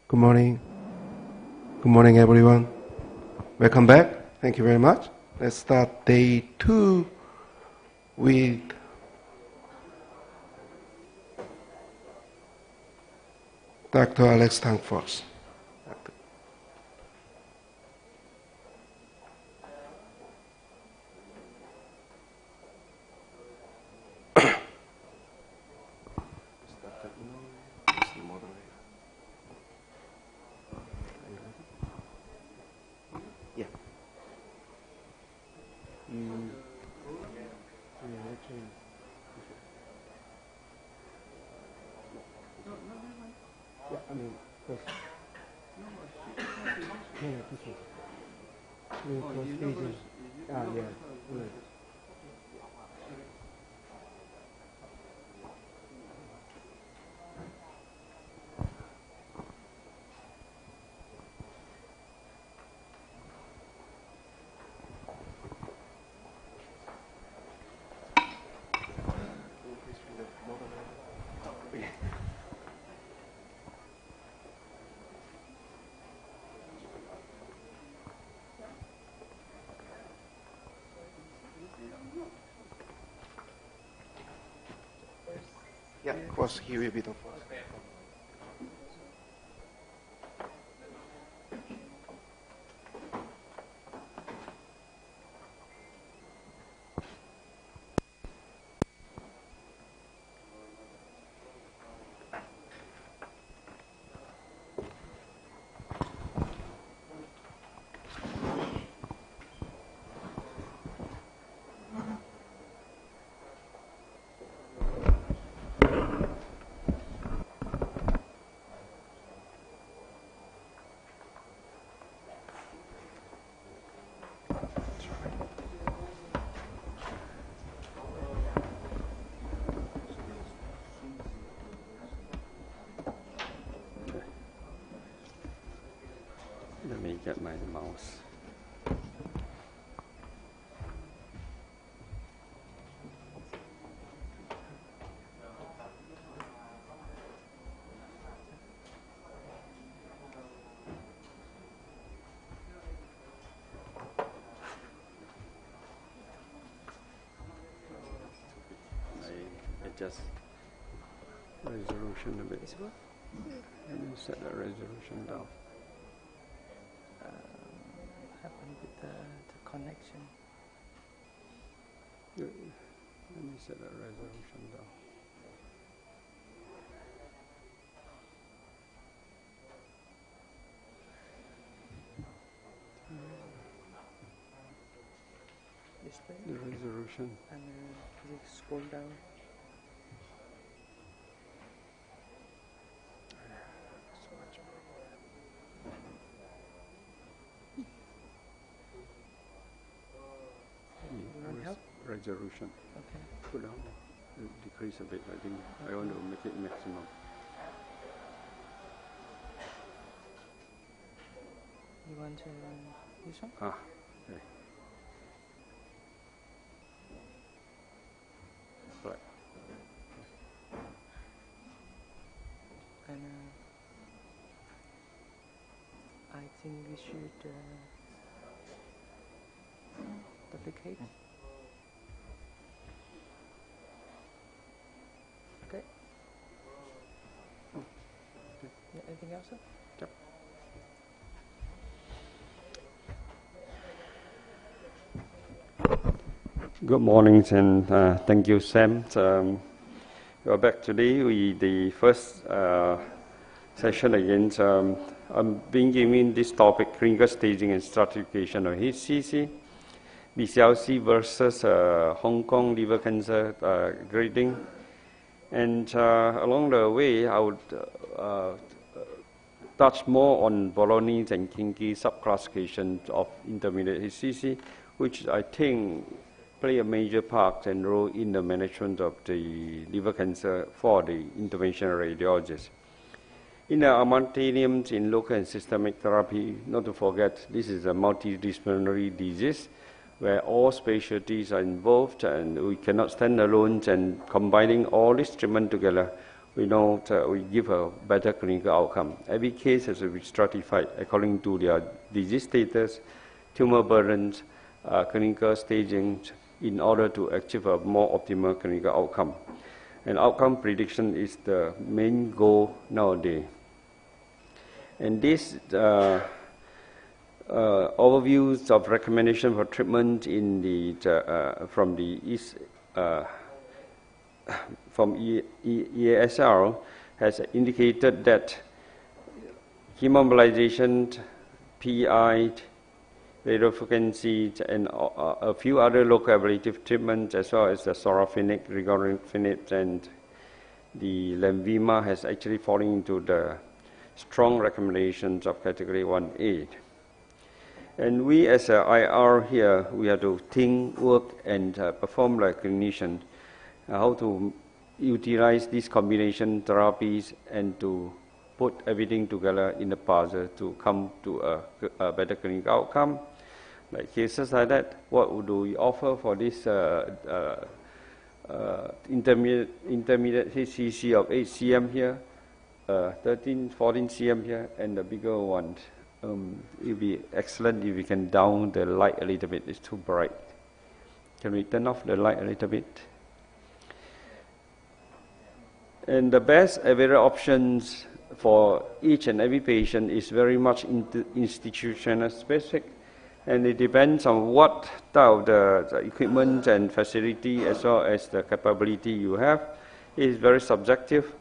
Good morning. Good morning, everyone. Welcome back. Thank you very much. Let's start day 2 with Dr. Alex Tang first. Yeah, first he will be the first. Let me get my mouse. I adjust resolution a bit. Let me set the resolution down. Happen with the connection. Let me set the resolution down. Display. The resolution. And just scroll down. Resolution. Okay. Put down. Decrease a bit. I think I want to make it maximum. You want to this one? Okay. Black. And I think we should duplicate. Okay. Yeah, anything else, sir? Yep. Good morning and thank you, Sam. We are back today with the first session again. I'm being given this topic, clinical staging and stratification of HCC, BCLC versus Hong Kong liver cancer grading. And along the way, I would touch more on Bolognese and kinky subclassification of intermediate HCC, which I think play a major part and role in the management of the liver cancer for the interventional radiologists. In the armamentariums in local and systemic therapy, not to forget, this is a multidisciplinary disease where all specialties are involved and we cannot stand alone, and combining all this treatment together we know we give a better clinical outcome. Every case has to be stratified according to their disease status, tumor burdens, clinical staging, in order to achieve a more optimal clinical outcome. And outcome prediction is the main goal nowadays. And this overviews of recommendation for treatment in the from the EASR has indicated that embolization, PI, radiofrequency, and a few other local ablative treatments, as well as the sorafenib, regorafenib, and the Lenvima has actually fallen into the strong recommendations of category 1A. And we as a IR here, we have to think, work, and perform like clinician, how to utilize these combination therapies and to put everything together in the puzzle to come to a better clinical outcome. Like cases like that, what do we offer for this intermediate HCC of 8 cm here, 13, 14 cm here, and the bigger one? It would be excellent if we can down the light a little bit. It's too bright. Can we turn off the light a little bit? And the best available options for each and every patient is very much institutional specific, and it depends on what type of the equipment and facility as well as the capability you have. It is very subjective,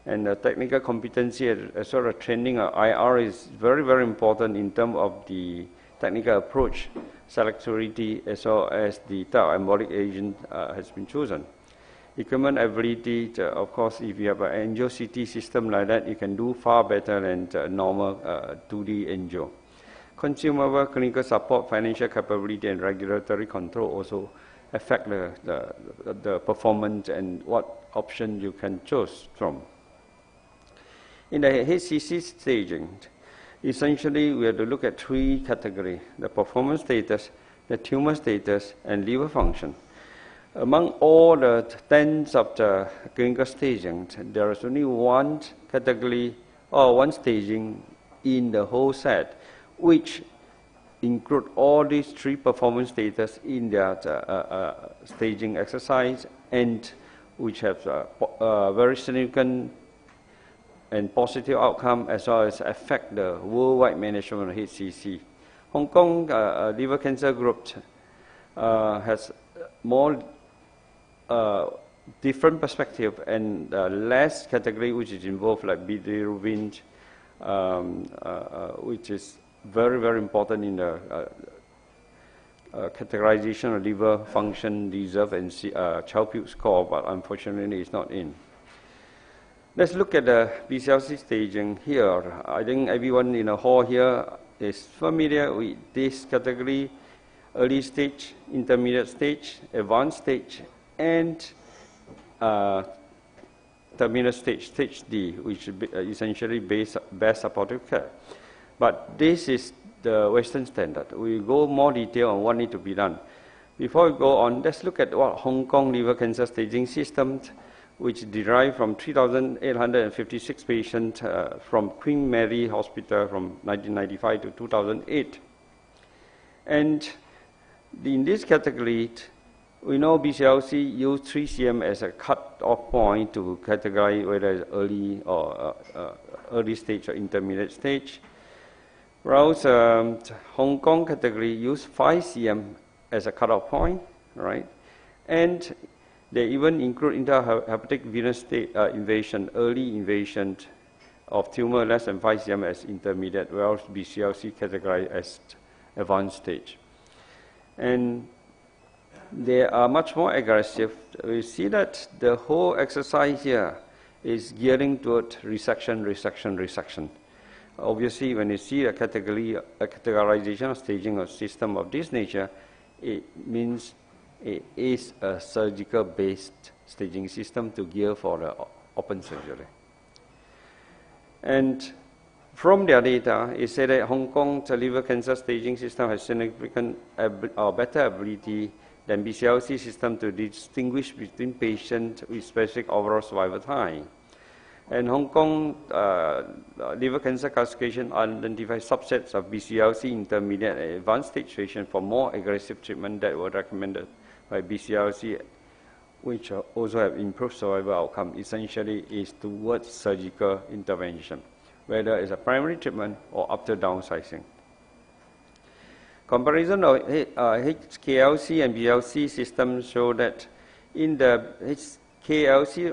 and the technical competency as well as training of IR is very, very important in terms of the technical approach, selectivity, as well as the type of embolic agent has been chosen. Equipment ability, of course, if you have an angio CT system like that, you can do far better than normal 2D angio. Consumable clinical support, financial capability, and regulatory control also affect the performance and what option you can choose from. In the HCC staging, essentially we have to look at 3 categories: the performance status, the tumor status, and liver function. Among all the tens of the clinical staging, there is only one category or one staging in the whole set, which include all these 3 performance status in their staging exercise, and which have very significant and positive outcome, as well as affect the worldwide management of HCC. Hong Kong liver cancer group has more different perspective and less category which is involved, like bilirubin, which is very, very important in the categorization of liver function reserve and Child-Pugh score, but unfortunately it's not in. Let's look at the BCLC staging here. I think everyone in the hall here is familiar with this category: early stage, intermediate stage, advanced stage, and terminal stage, stage D, which is essentially best supportive care. But this is the Western standard. We go more detail on what needs to be done. Before we go on, let's look at what Hong Kong liver cancer staging system, which derived from 3,856 patients from Queen Mary Hospital from 1995 to 2008. And in this category, we know BCLC use 3 cm as a cut-off point to categorize whether it's early or early stage or intermediate stage. Whereas Hong Kong category use 5 cm as a cut-off point, right? And they even include intrahepatic venous invasion, early invasion of tumor less than 5 cm as intermediate, whereas BCLC categorized as advanced stage. And they are much more aggressive. We see that the whole exercise here is gearing toward resection, resection, resection. Obviously, when you see a categorization of staging of system of this nature, it means it is a surgical-based staging system to gear for the open surgery. And from their data, it said that Hong Kong's liver cancer staging system has significant or better ability than BCLC system to distinguish between patients with specific overall survival time. And Hong Kong liver cancer classification identifies subsets of BCLC intermediate and advanced stage patients for more aggressive treatment that were recommended by BCLC, which also have improved survival outcome. Essentially is towards surgical intervention, whether it's a primary treatment or after downsizing. Comparison of HKLC and BLC systems show that in the HKLC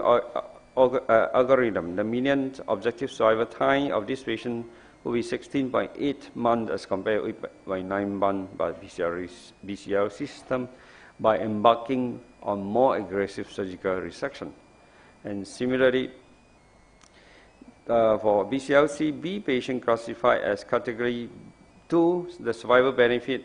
algorithm, the median objective survival time of this patient will be 16.8 months as compared with 9 months by BCLC system by embarking on more aggressive surgical resection. And similarly, for BCLC B patient classified as category 2, the survival benefit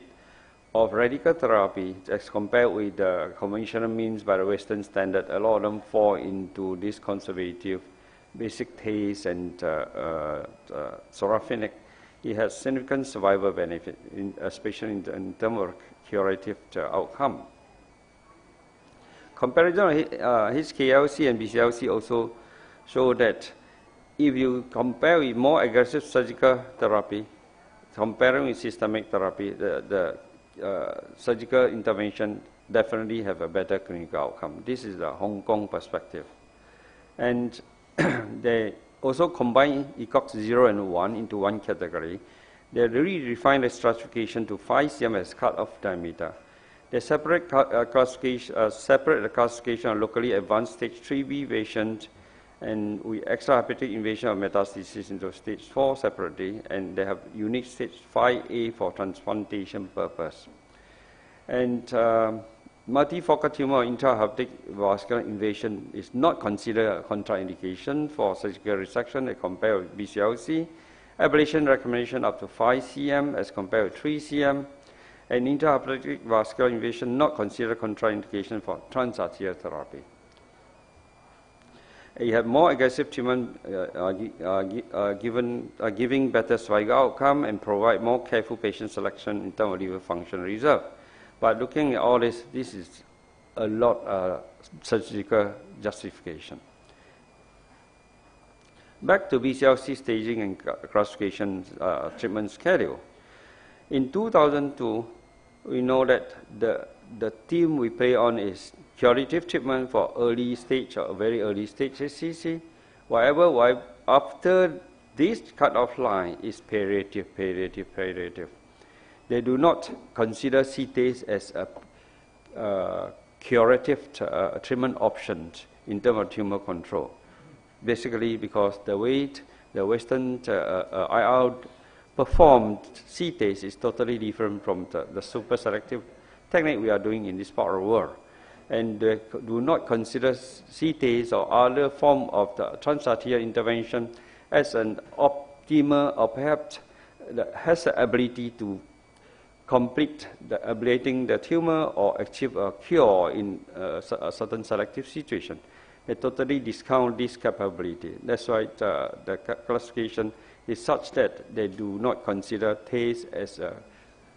of radical therapy as compared with the conventional means by the Western standard, a lot of them fall into this conservative basic TACE and sorafenib. It has significant survival benefit, especially in terms of curative outcome. Comparison of HKLC and BCLC also show that if you compare with more aggressive surgical therapy, comparing with systemic therapy, the surgical intervention definitely have a better clinical outcome. This is the Hong Kong perspective. And they also combine ECOG 0 and 1 into one category. They really refine the stratification to 5 cm as cutoff diameter. They separate the classification of locally advanced stage 3B patients and with extrahepatic invasion of metastasis into stage 4 separately, and they have unique stage 5A for transplantation purpose. And multifocal tumor intrahepatic vascular invasion is not considered a contraindication for surgical resection as compared with BCLC. Ablation recommendation up to 5 cm as compared with 3 cm. And intrahepatic vascular invasion not considered contraindication for transarterial therapy. You have more aggressive treatment giving better survival outcome and provide more careful patient selection in terms of liver function reserve. But looking at all this, this is a lot of surgical justification. Back to BCLC staging and classification treatment schedule. In 2002, we know that the theme we play on is curative treatment for early stage or very early stage SCC. However, after this cutoff line is palliative. They do not consider CTAs as a curative treatment option in terms of tumor control. Basically, because the way the Western IR performed CTAs is totally different from the super selective technique we are doing in this part of the world. And they do not consider CTAs or other form of the transarterial intervention as an optimal or perhaps that has the ability to complete the ablating the tumor or achieve a cure in a certain selective situation. They totally discount this capability. That's why the classification is such that they do not consider TACE as a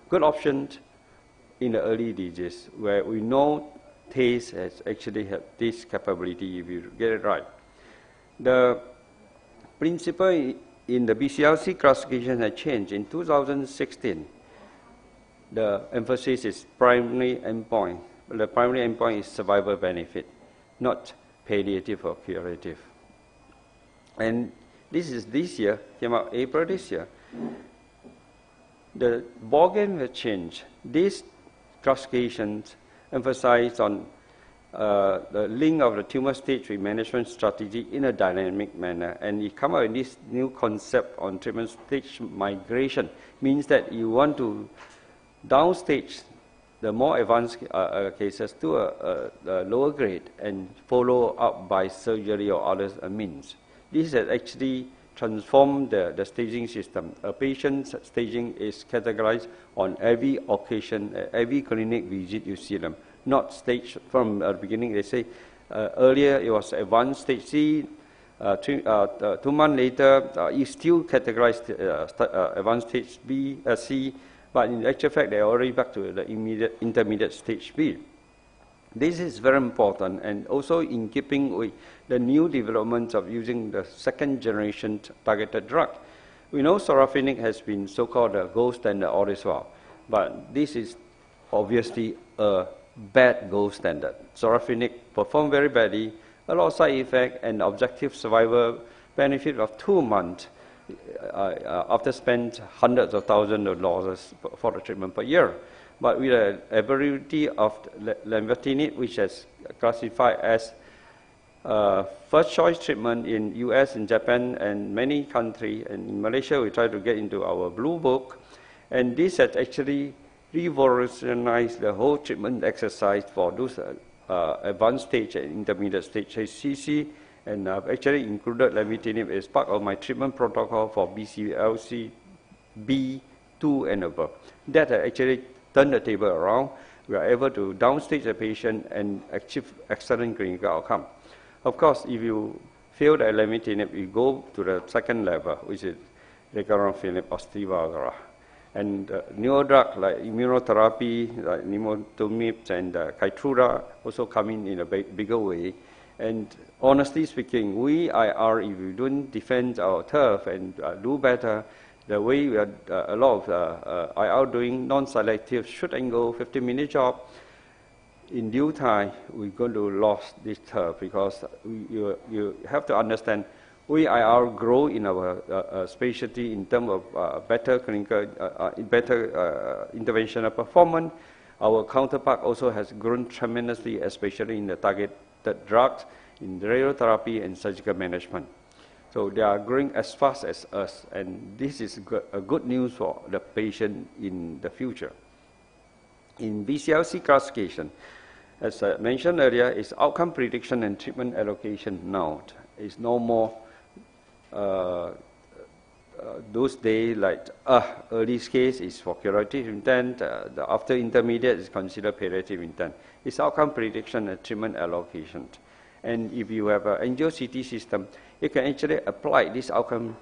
good option in the early disease, where we know TACE has actually had this capability if you get it right. The principle in the BCLC classification has changed. In 2016, the emphasis is primary endpoint. The primary endpoint is survival benefit, not palliative or curative. And this is this year, came out April this year. The ballgame has changed. These classifications emphasize on the link of the tumor stage with management strategy in a dynamic manner. And it come out with this new concept on treatment stage migration. Means that you want to downstage the more advanced cases to a lower grade and follow up by surgery or other means. This has actually transformed the staging system. A patient's staging is categorized on every occasion, every clinic visit you see them. Not staged from the beginning. They say earlier it was advanced stage C, 2 months later you still categorized advanced stage B, C, but in actual fact, they are already back to the intermediate stage B. This is very important, and also in keeping with the new developments of using the second generation targeted drug. We know sorafenib has been so-called a gold standard all this while, but this is obviously a bad gold standard. Sorafenib performed very badly, a lot of side effects, and objective survival benefit of 2 months after spend hundreds of thousands of dollars for the treatment per year. But with the availability of lenvatinib, which is classified as first choice treatment in US and Japan and many countries, and in Malaysia we try to get into our blue book, and this has actually revolutionized the whole treatment exercise for those advanced stage and intermediate stage HCC, and I've actually included lenvatinib as part of my treatment protocol for BCLC B2 and above. That actually turned the table around. We are able to downstage the patient and achieve excellent clinical outcome. Of course, if you fail the lenvatinib, you go to the second level, which is regorafenib or Stivarga. And newer drugs like immunotherapy, like nilotinib and Keytruda also come in a bigger way. And honestly speaking, we IR, if we don't defend our turf and do better, the way we are, a lot of IR doing non-selective shoot and go 15-minute job, in due time, we're going to lose this turf because you have to understand we IR grow in our specialty in terms of better clinical, better interventional performance. Our counterpart also has grown tremendously, especially in the targeted drugs, in radiotherapy and surgical management. So they are growing as fast as us, and this is a good news for the patient in the future. In BCLC classification, as I mentioned earlier, is outcome prediction and treatment allocation now. It's no more those days like early case is for curative intent, the after intermediate is considered palliative intent. It's outcome prediction and treatment allocation. And if you have an angio CT system, you can actually apply this outcome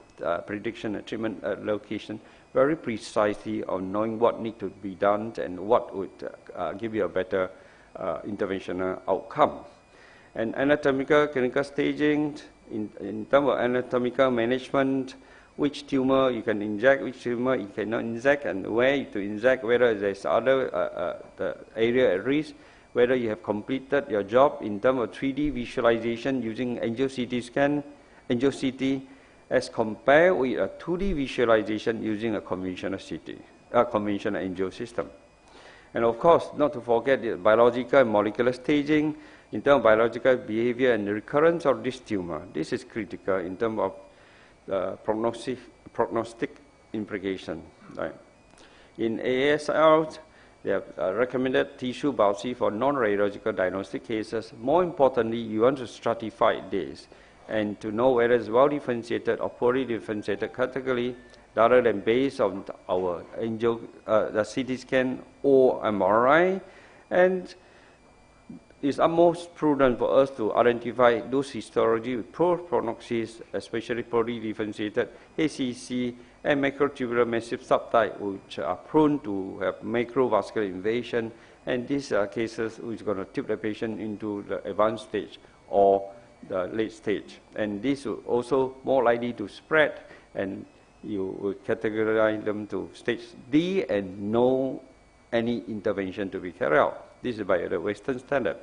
prediction and treatment allocation very precisely on knowing what needs to be done and what would give you a better interventional outcome. And anatomical clinical staging, in terms of anatomical management, which tumor you can inject, which tumor you cannot inject, and where to inject, whether there's other the area at risk, whether you have completed your job in terms of 3D visualization using angio CT scan, angio CT, as compared with a 2D visualization using a conventional CT, conventional angio system. And of course, not to forget the biological and molecular staging in terms of biological behavior and the recurrence of this tumor. This is critical in terms of prognostic implication. Right? In ASL, they have recommended tissue biopsy for non-radiological diagnostic cases. More importantly, you want to stratify this and to know whether it's well-differentiated or poorly differentiated category rather than based on our the CT scan or MRI. And it's almost prudent for us to identify those histology with poor prognosis, especially poorly differentiated HCC and macrotubular massive subtype, which are prone to have macrovascular invasion. And these are cases which are going to tip the patient into the advanced stage or the late stage. And this will also more likely to spread, and you will categorize them to stage D and no any intervention to be carried out. This is by the Western standard.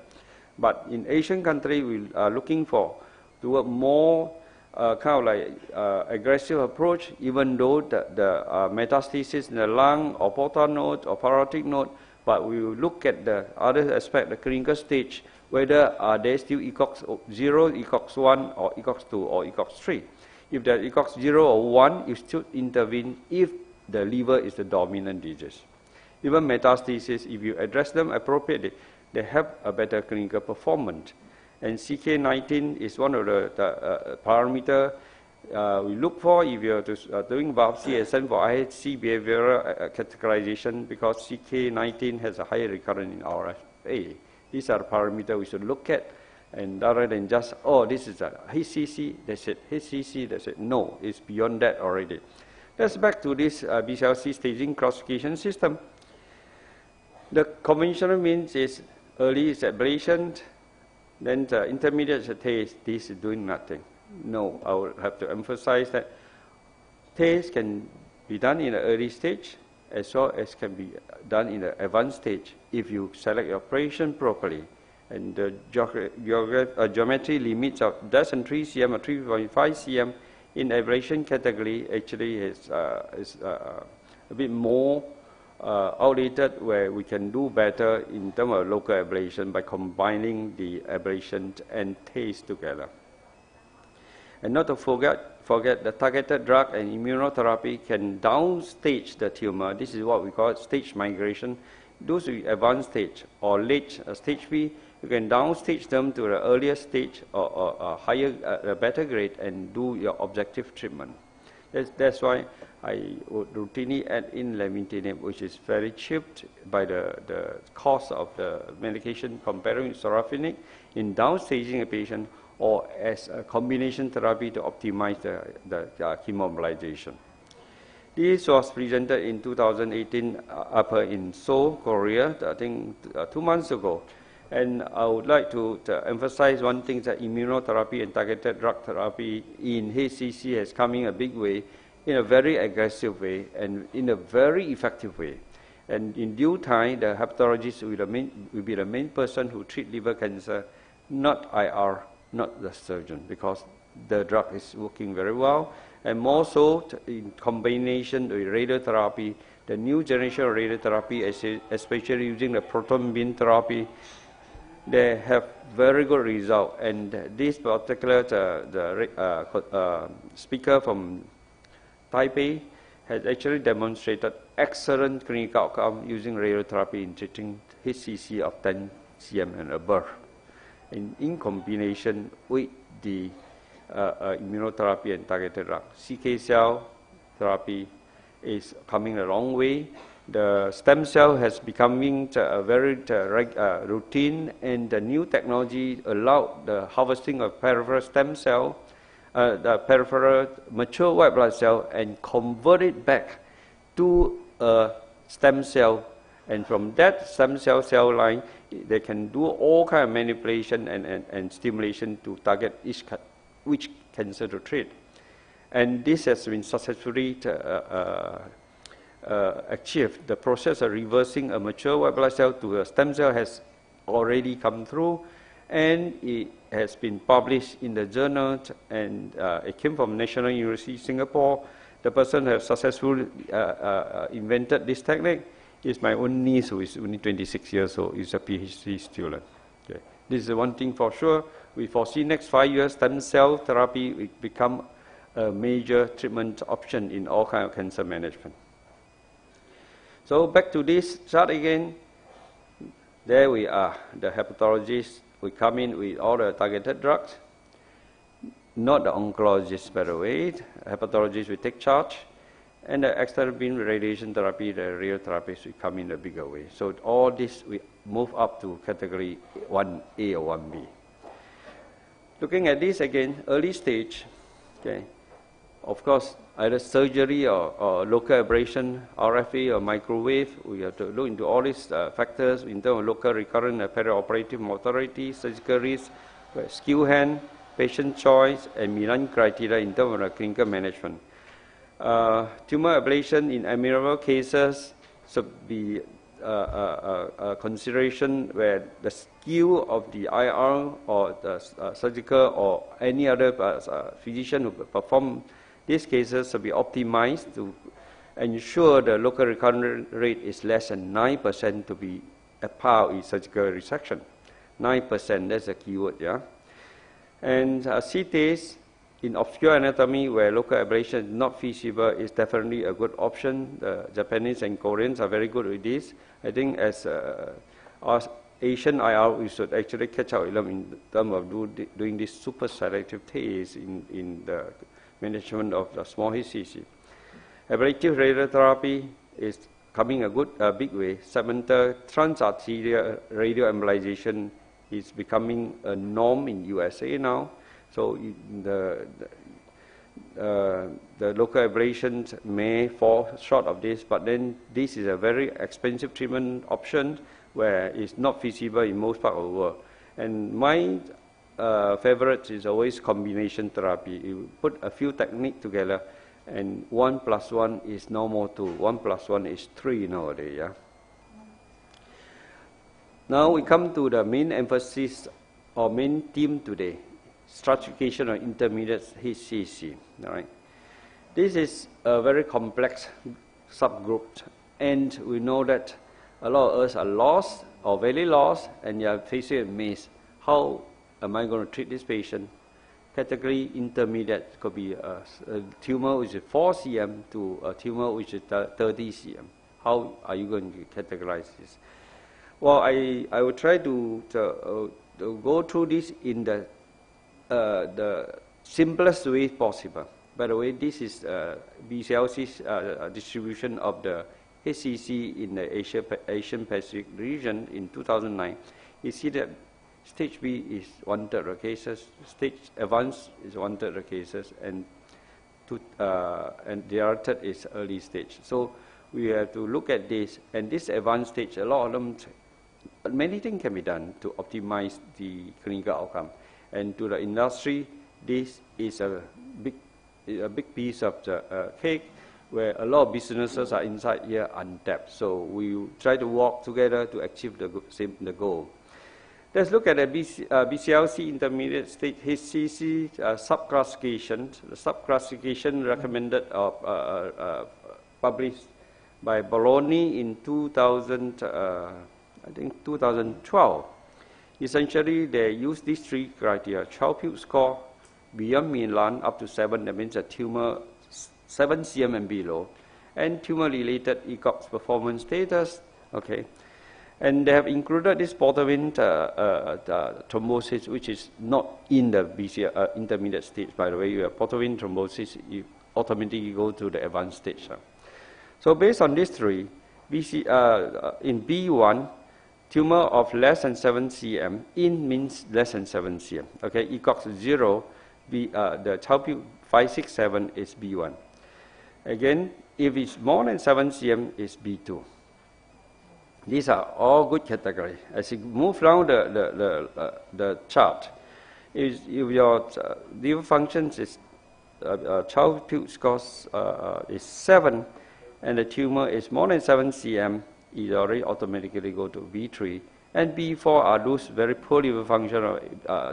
But in Asian countries, we are looking for to a more kind of like aggressive approach, even though the metastasis in the lung or portal node or parotid node, but we will look at the other aspect, the clinical stage, whether are they still ECOX 0, ECOX 1, or ECOX 2, or ECOX 3. If they're ECOX 0 or 1, you still intervene if the liver is the dominant disease. Even metastasis, if you address them appropriately, they have a better clinical performance. And CK19 is one of the parameter we look for if you're doing biopsy and send for IHC behavioral categorization, because CK19 has a higher recurrence in RFA. These are the parameters we should look at, and rather than just, oh, this is a HCC, that's it, HCC, that's it. No, it's beyond that already. Let's back to this BCLC staging classification system. The conventional means is early is ablation, then the intermediate TACE, this is doing nothing. No, I would have to emphasize that TACE can be done in the early stage as well as can be done in the advanced stage if you select your operation properly. And the geometry limits of less than 3 cm or 3.5 cm in ablation category actually is a bit more outdated, where we can do better in terms of local ablation by combining the ablation and TACE together. And not to forget the targeted drug and immunotherapy can downstage the tumor. This is what we call stage migration. Those with advanced stage or late stage B, you can downstage them to the earlier stage or higher, better grade, and do your objective treatment. That's why I would routinely add in lamitinib, which is very cheap by the cost of the medication comparing with sorafenib in downstaging a patient, or as a combination therapy to optimize the chemoembolization. This was presented in 2018 in Seoul, Korea, I think 2 months ago. And I would like to emphasize one thing, that immunotherapy and targeted drug therapy in HCC has come in a big way, in a very aggressive way, and in a very effective way. And in due time, the hepatologist will be the main person who treats liver cancer, not IR, not the surgeon, because the drug is working very well. And more so in combination with radiotherapy, the new generation of radiotherapy, especially using the proton beam therapy, they have very good result. And this particular speaker from Taipei has actually demonstrated excellent clinical outcome using radiotherapy in treating HCC of 10 cm and above, in combination with the immunotherapy and targeted drug. CK cell therapy is coming a long way. The stem cell has becoming a very routine, and the new technology allowed the harvesting of peripheral stem cell, the peripheral mature white blood cell, and convert it back to a stem cell. And from that stem cell line, they can do all kind of manipulation and stimulation to target which cancer to treat. And this has been successfully achieved. The process of reversing a mature white blood cell to a stem cell has already come through, and it has been published in the journal, and it came from National University Singapore. The person who has successfully invented this technique is my own niece, who is only 26 years old, is a PhD student. Okay. This is one thing for sure. We foresee next 5 years stem cell therapy will become a major treatment option in all kinds of cancer management. So back to this chart again. There we are. The hepatologists will come in with all the targeted drugs. Not the oncologists, by the way. Hepatologists will take charge. And the external beam radiation therapy, the radiotherapists will come in a bigger way. So all this will move up to category 1A or 1B. Looking at this again, early stage, okay. Of course, either surgery or local ablation, RFA or microwave, we have to look into all these factors in terms of local recurrent perioperative mortality, surgical risk, skill hand, patient choice, and Milan criteria in terms of clinical management. Tumor ablation in amenable cases should be a consideration where the skill of the IR or the surgical or any other physician who perform these cases should be optimized to ensure the local recurrent rate is less than 9% to be at par with surgical resection. 9%, that's a keyword, yeah. And CTAs in obscure anatomy where local ablation is not feasible is definitely a good option. The Japanese and Koreans are very good with this. I think as Asian IR, we should actually catch up with them in terms of doing this super selective TACE in the management of the small HCC. Ablative radiotherapy is coming a big way. Segmental transarterial radioembolization is becoming a norm in USA now. So the local ablations may fall short of this, but then this is a very expensive treatment option where it's not feasible in most parts of the world. And my favorite is always combination therapy. You put a few techniques together, and 1 + 1 is no more 2. 1 + 1 is 3 nowadays. Yeah. Now we come to the main emphasis or main theme today: stratification of intermediate HCC. All right. This is a very complex subgroup, and we know that a lot of us are lost or very lost, and you are facing a maze. How am I going to treat this patient? Category intermediate could be a tumor which is 4 cm to a tumor which is 30 cm. How are you going to categorize this? Well, I will try to go through this in the simplest way possible. By the way, this is BCLC's distribution of the HCC in the Asian Pacific region in 2009. You see that stage B is 1/3 of cases, stage advanced is 1/3 of cases, and the other third is early stage. So we have to look at this, and this advanced stage, a lot of them, many things can be done to optimize the clinical outcome. And to the industry, this is a big piece of the cake, where a lot of businesses are inside here untapped. So we try to work together to achieve the goal. Let's look at the BCLC intermediate stage HCC subclassification. The subclassification recommended or published by Bologna in 2012. Essentially, they use these 3 criteria: Child-Pugh score beyond Milan up to 7, that means a tumor 7 cm and below, and tumor-related ECOG performance status. Okay. And they have included this portovein thrombosis, which is not in the intermediate stage. By the way, you have portovein thrombosis, you automatically go to the advanced stage. So based on these 3, in B1, tumor of less than 7 cm, in means less than 7 cm. Okay, ECOG 0, the Child-Pugh 5, 6, 7 is B1. Again, if it's more than 7 cm, it's B2. These are all good categories. As you move down the chart, if your liver functions is Child-Pugh scores is 7, and the tumor is more than 7 cm, it already automatically go to B3. And B4 are those very poor liver function,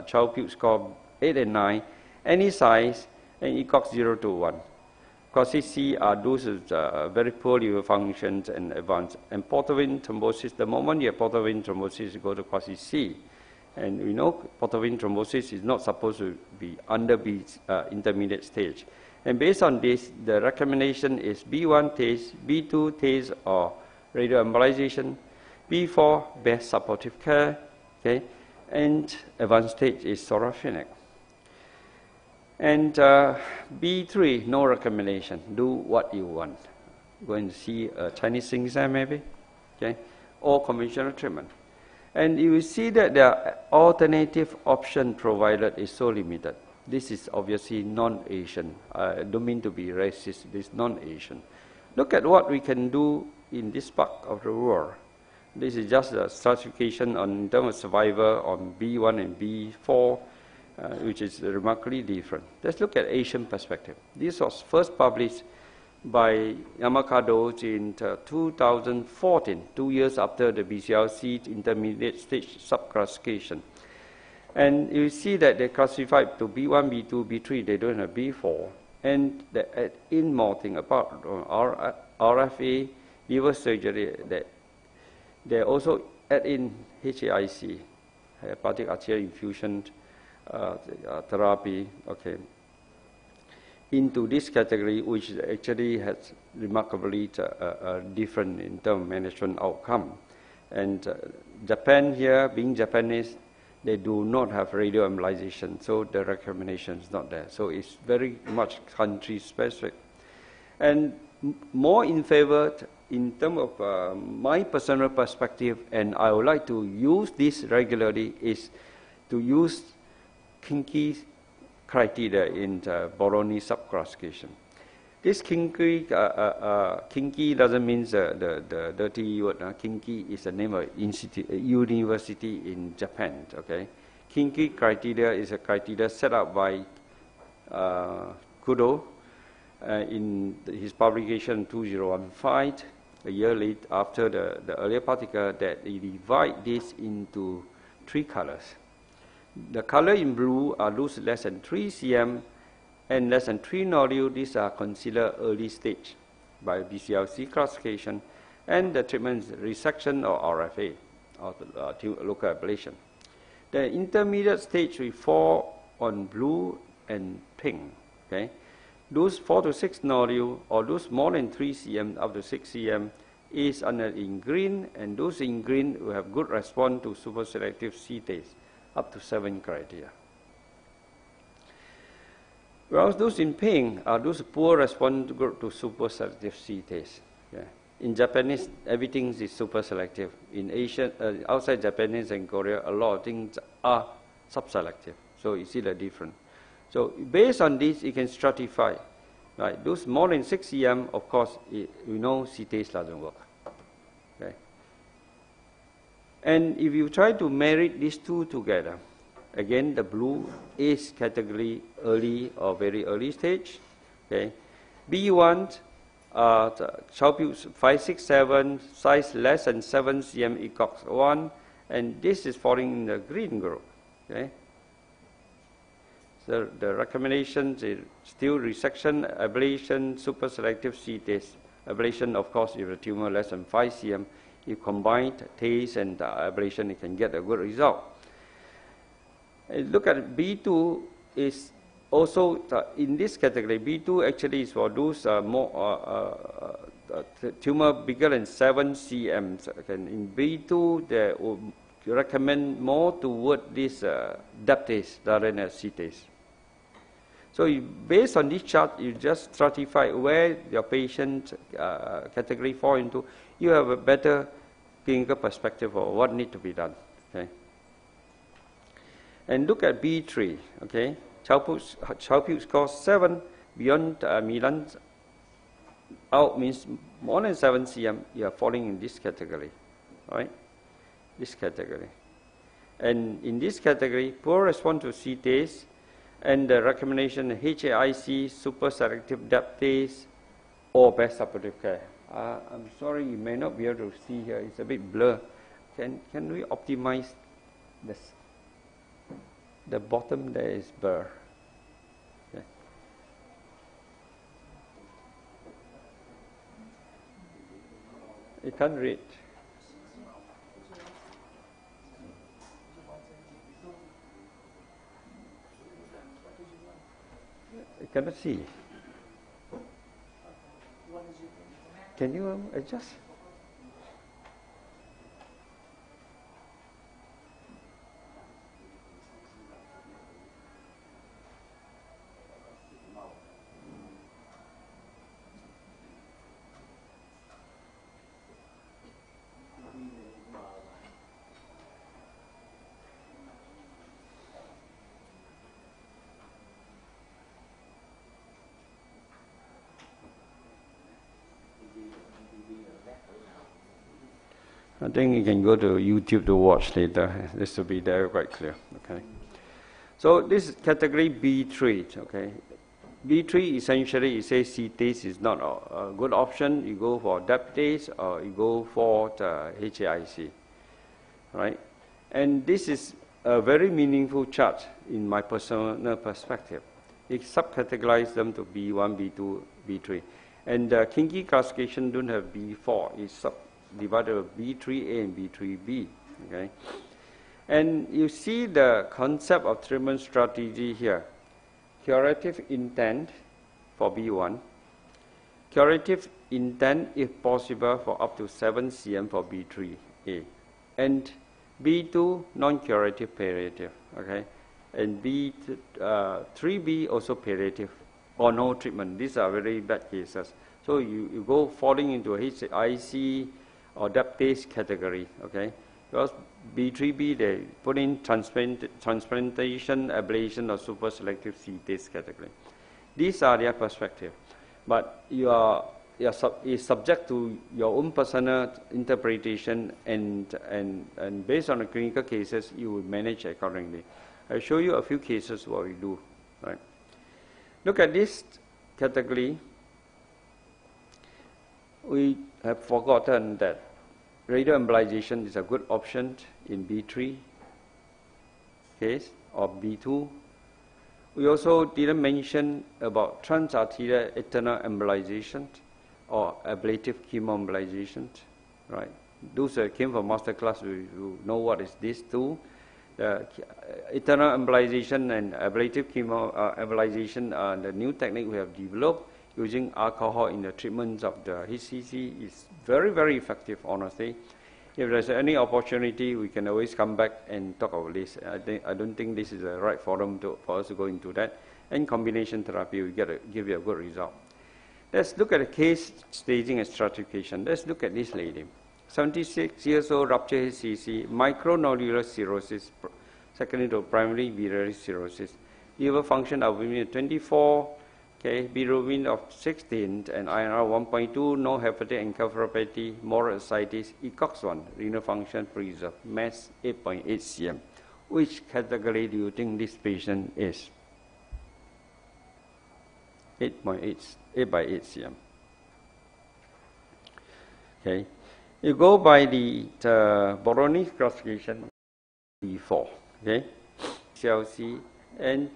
Child-Pugh score 8 and 9, any size, and ECOG 0 to 1. COSIC are those very poor liver functions and advanced. And portovein thrombosis, the moment you have portovein thrombosis, you go to COSIC. And we know portovein thrombosis is not supposed to be under intermediate stage. And based on this, the recommendation is B1 TACE, B2 TACE or radioembolization, B4 best supportive care, okay, and advanced stage is sorafenib. And B3, no recommendation. Do what you want. Go and see a Chinese singer maybe, okay, or conventional treatment. And you will see that the alternative option provided is so limited. This is obviously non-Asian. I don't mean to be racist. This is non-Asian. Look at what we can do in this part of the world. This is just a stratification in terms of survival on B1 and B4. Which is remarkably different. Let's look at Asian perspective. This was first published by Yamakado in 2014, 2 years after the BCLC intermediate stage subclassification. And you see that they classified to B1, B2, B3, they don't have B4. And they add in more thing apart from RFA, liver surgery, they also add in HAIC, hepatic arterial infusion, therapy, okay, into this category, which actually has remarkably different in terms of management outcome. And Japan here, being Japanese, they do not have radioembolization, so the recommendation is not there. So it's very much country specific. And more in favor in terms of my personal perspective, and I would like to use this regularly, is to use kinky criteria in the Bologna subclassification. This kinky, kinky doesn't mean the dirty word. Kinky is the name of university in Japan. Okay, kinky criteria is a criteria set up by Kudo in his publication 2015, a year late after the earlier particle, that he divide this into 3 colors. The color in blue are those less than 3 cm and less than 3 nodule. These are considered early stage by BCLC classification, and the treatment is resection or RFA, or local ablation. The intermediate stage we fall on blue and pink. Okay, those 4 to 6 nodule, or those more than 3 cm up to 6 cm, is in green, and those in green will have good response to super selective CTAs, up to 7 criteria. Whereas those in pink are those poor response group to super selective CTAs. Okay. In Japanese, everything is super selective. In Asia, outside Japanese and Korea, a lot of things are subselective. So you see the difference. So based on this, you can stratify. Right? Those more than 6 cm, of course, we know CTAs doesn't work. Okay. And if you try to marry these two together, again, the blue is category early or very early stage. Okay. B1, child 5, 6, 7, size less than 7 cm ECOX 1, and this is falling in the green group. Okay. So the recommendations is still resection, ablation, super selective CTAs. Ablation, of course, if the tumor less than 5 cm, you combine TACE and ablation, you can get a good result. Look at B2 is also in this category. B2 actually is for those tumor bigger than 7 cm. In B2, they will recommend more toward this depth TACE rather than CTAs. So based on this chart, you just stratify where your patient category fall into. You have a better clinical perspective of what needs to be done. Okay. And look at B3. Okay, Child-Pugh score 7 beyond Milan out means more than 7 cm. You are falling in this category, right? This category, and in this category, poor response to CTAs. And the recommendation, HAIC, super selective depth TACE, or best supportive care. I'm sorry, you may not be able to see here. It's a bit blur. Can we optimize this? The bottom there is blur. Okay. You can't read. I cannot see. Can you adjust? I think you can go to YouTube to watch later. This will be there quite clear. Okay. So this is category B3. Okay. B3 essentially it says CTACE is not a good option. You go for depth TACE or you go for the HAIC. Right. And this is a very meaningful chart in my personal perspective. It subcategorizes them to B1, B2, B3. And the kinky classification don't have B4. It's subdivided of B3A and B3B. Okay? And you see the concept of treatment strategy here. Curative intent for B1. Curative intent, if possible, for up to 7 cm for B3A. And B2, non-curative palliative. Okay? And B3B also palliative or no treatment. These are very bad cases. So you go falling into HIC or depth TACE category. Okay? Because B3B, they put in transplantation, ablation, or super selective CTACE category. These are their perspective. but is subject to your own personal interpretation, and based on the clinical cases, you will manage accordingly. I'll show you a few cases what we do. Right. Look at this category. We have forgotten that radioembolization is a good option in B3 case or B2. We also didn't mention about transarterial internal embolization or ablative chemoembolization, right? Those that came from master class will know what is this too. The internal embolization and ablative chemoembolization are the new technique we have developed using alcohol in the treatment of the HCC. Is very, very effective, honestly. If there's any opportunity, we can always come back and talk about this. I don't think this is the right forum for us to go into that. And combination therapy will give you a good result. Let's look at the case staging and stratification. Let's look at this lady. 76 years old, rupture HCC, micronodular cirrhosis, secondary to primary biliary cirrhosis. Liver function albumin 24, okay, bilirubin of 16, and INR 1.2, no hepatic encephalopathy, moral ascites, ECOX-1, renal function preserved, mass 8.8 cm. Which category do you think this patient is? 8 by 8 cm. Okay. You go by the Bolognese classification B4, okay? CLC and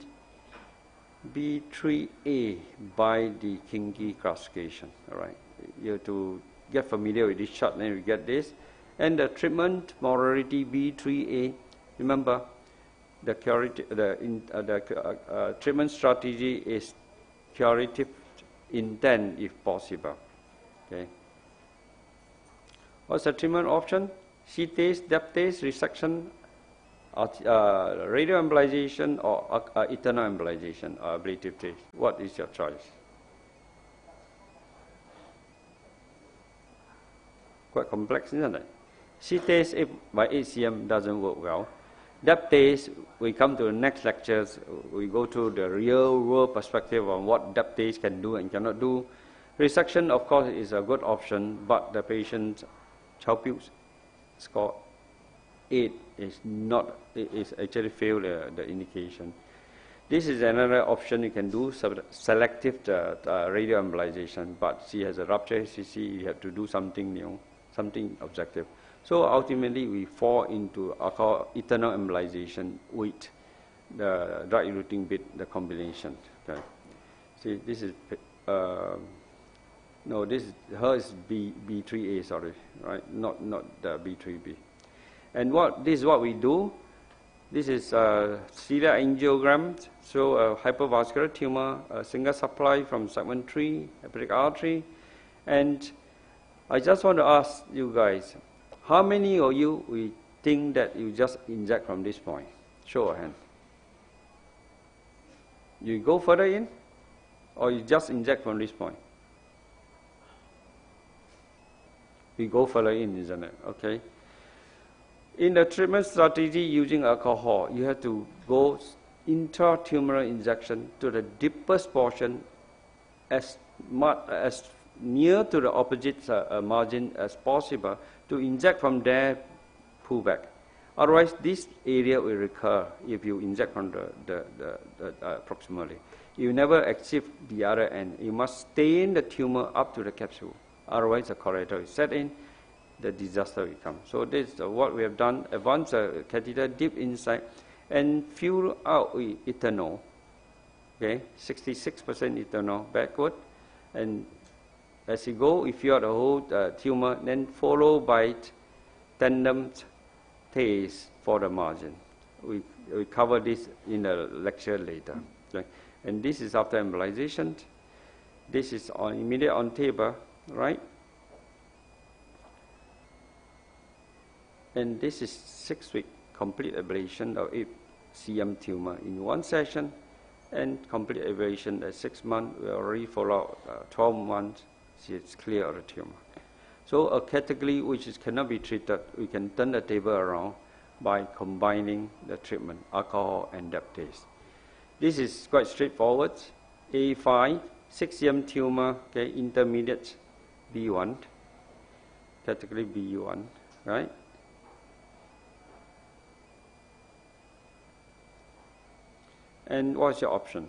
B3A by the Kingi classification, all right? You have to get familiar with this chart, and you get this. And the treatment modality B3A, remember, the treatment strategy is curative intent if possible, okay? What's the treatment option? C-tase, dep-tase, resection, radioembolization, or internal embolization, or ablative tase. What is your choice? Quite complex, isn't it? C-tase 8 by 8 cm doesn't work well. Dep-tase, we come to the next lectures, we go to the real world perspective on what dep-tase can do and cannot do. Resection, of course, is a good option, but the patient Chiao-Piu score 8 is not, it is actually failed the indication. This is another option you can do, selective radioembolization, but she has a rupture HCC, you have to do something new, something objective. So ultimately we fall into internal embolization with the drug-eluting bit, the combination. Okay. See, this is no, this is, hers is B3A, sorry, right? Not the B3B. And this is what we do. This is serial angiogram, so a hypervascular tumor, a single supply from segment 3, hepatic artery. And I just want to ask you guys, how many of you we think that you just inject from this point? Show of hand. You go further in, or you just inject from this point? We go further in, isn't it? Okay. In the treatment strategy using alcohol, you have to go intratumoral injection to the deepest portion as near to the opposite margin as possible to inject from there, pull back. Otherwise, this area will recur if you inject from the proximally. You never achieve the other end. You must stain the tumor up to the capsule. Otherwise, the correlator is set in, the disaster will come. So this is what we have done. Advance a catheter deep inside and fill out with ethanol. Okay, 66% ethanol backward. And as you go, if you have the whole tumor, then follow by tandem tase for the margin. We cover this in a lecture later. Okay. And this is after embolization. This is immediate on table. Right? And this is 6-week complete ablation of 8 cm tumor in one session, and complete ablation at 6 months. We already follow 12 months, see it's clear of the tumor. So a category which cannot be treated, we can turn the table around by combining the treatment, alcohol and dep-tase. This is quite straightforward. A5, 6 cm tumor, okay, intermediate B1, category B1, right? And what's your option?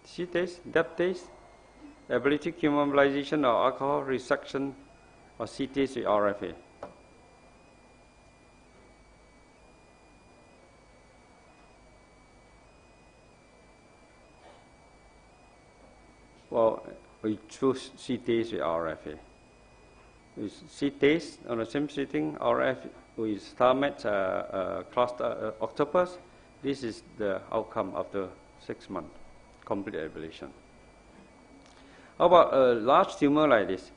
C-test, depth test, ability chemoembolization or alcohol resection, or C-test with RFA. Well, we choose C-test with RFA. With C-test on the same sitting, RF with star-met cluster octopus. This is the outcome after 6 months, complete ablation. How about a large tumor like this?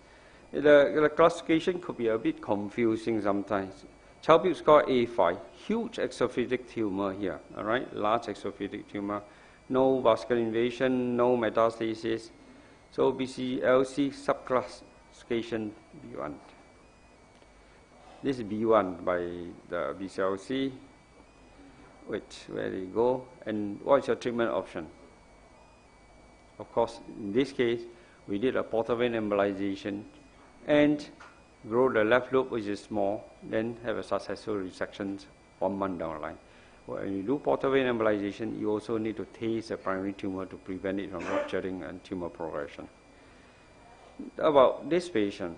The classification could be a bit confusing sometimes. Child score A5, huge exophytic tumor here, all right? Large exophytic tumor, no vascular invasion, no metastasis. So BCLC subclassification B1. This is B1 by the BCLC. Wait, where do you go? And what's your treatment option? Of course, in this case, we did a portal vein embolization and grow the left lobe, which is small, then have a successful resection 1 month down the line. When you do portal vein embolization, you also need to tase the primary tumor to prevent it from rupturing and tumor progression. About this patient,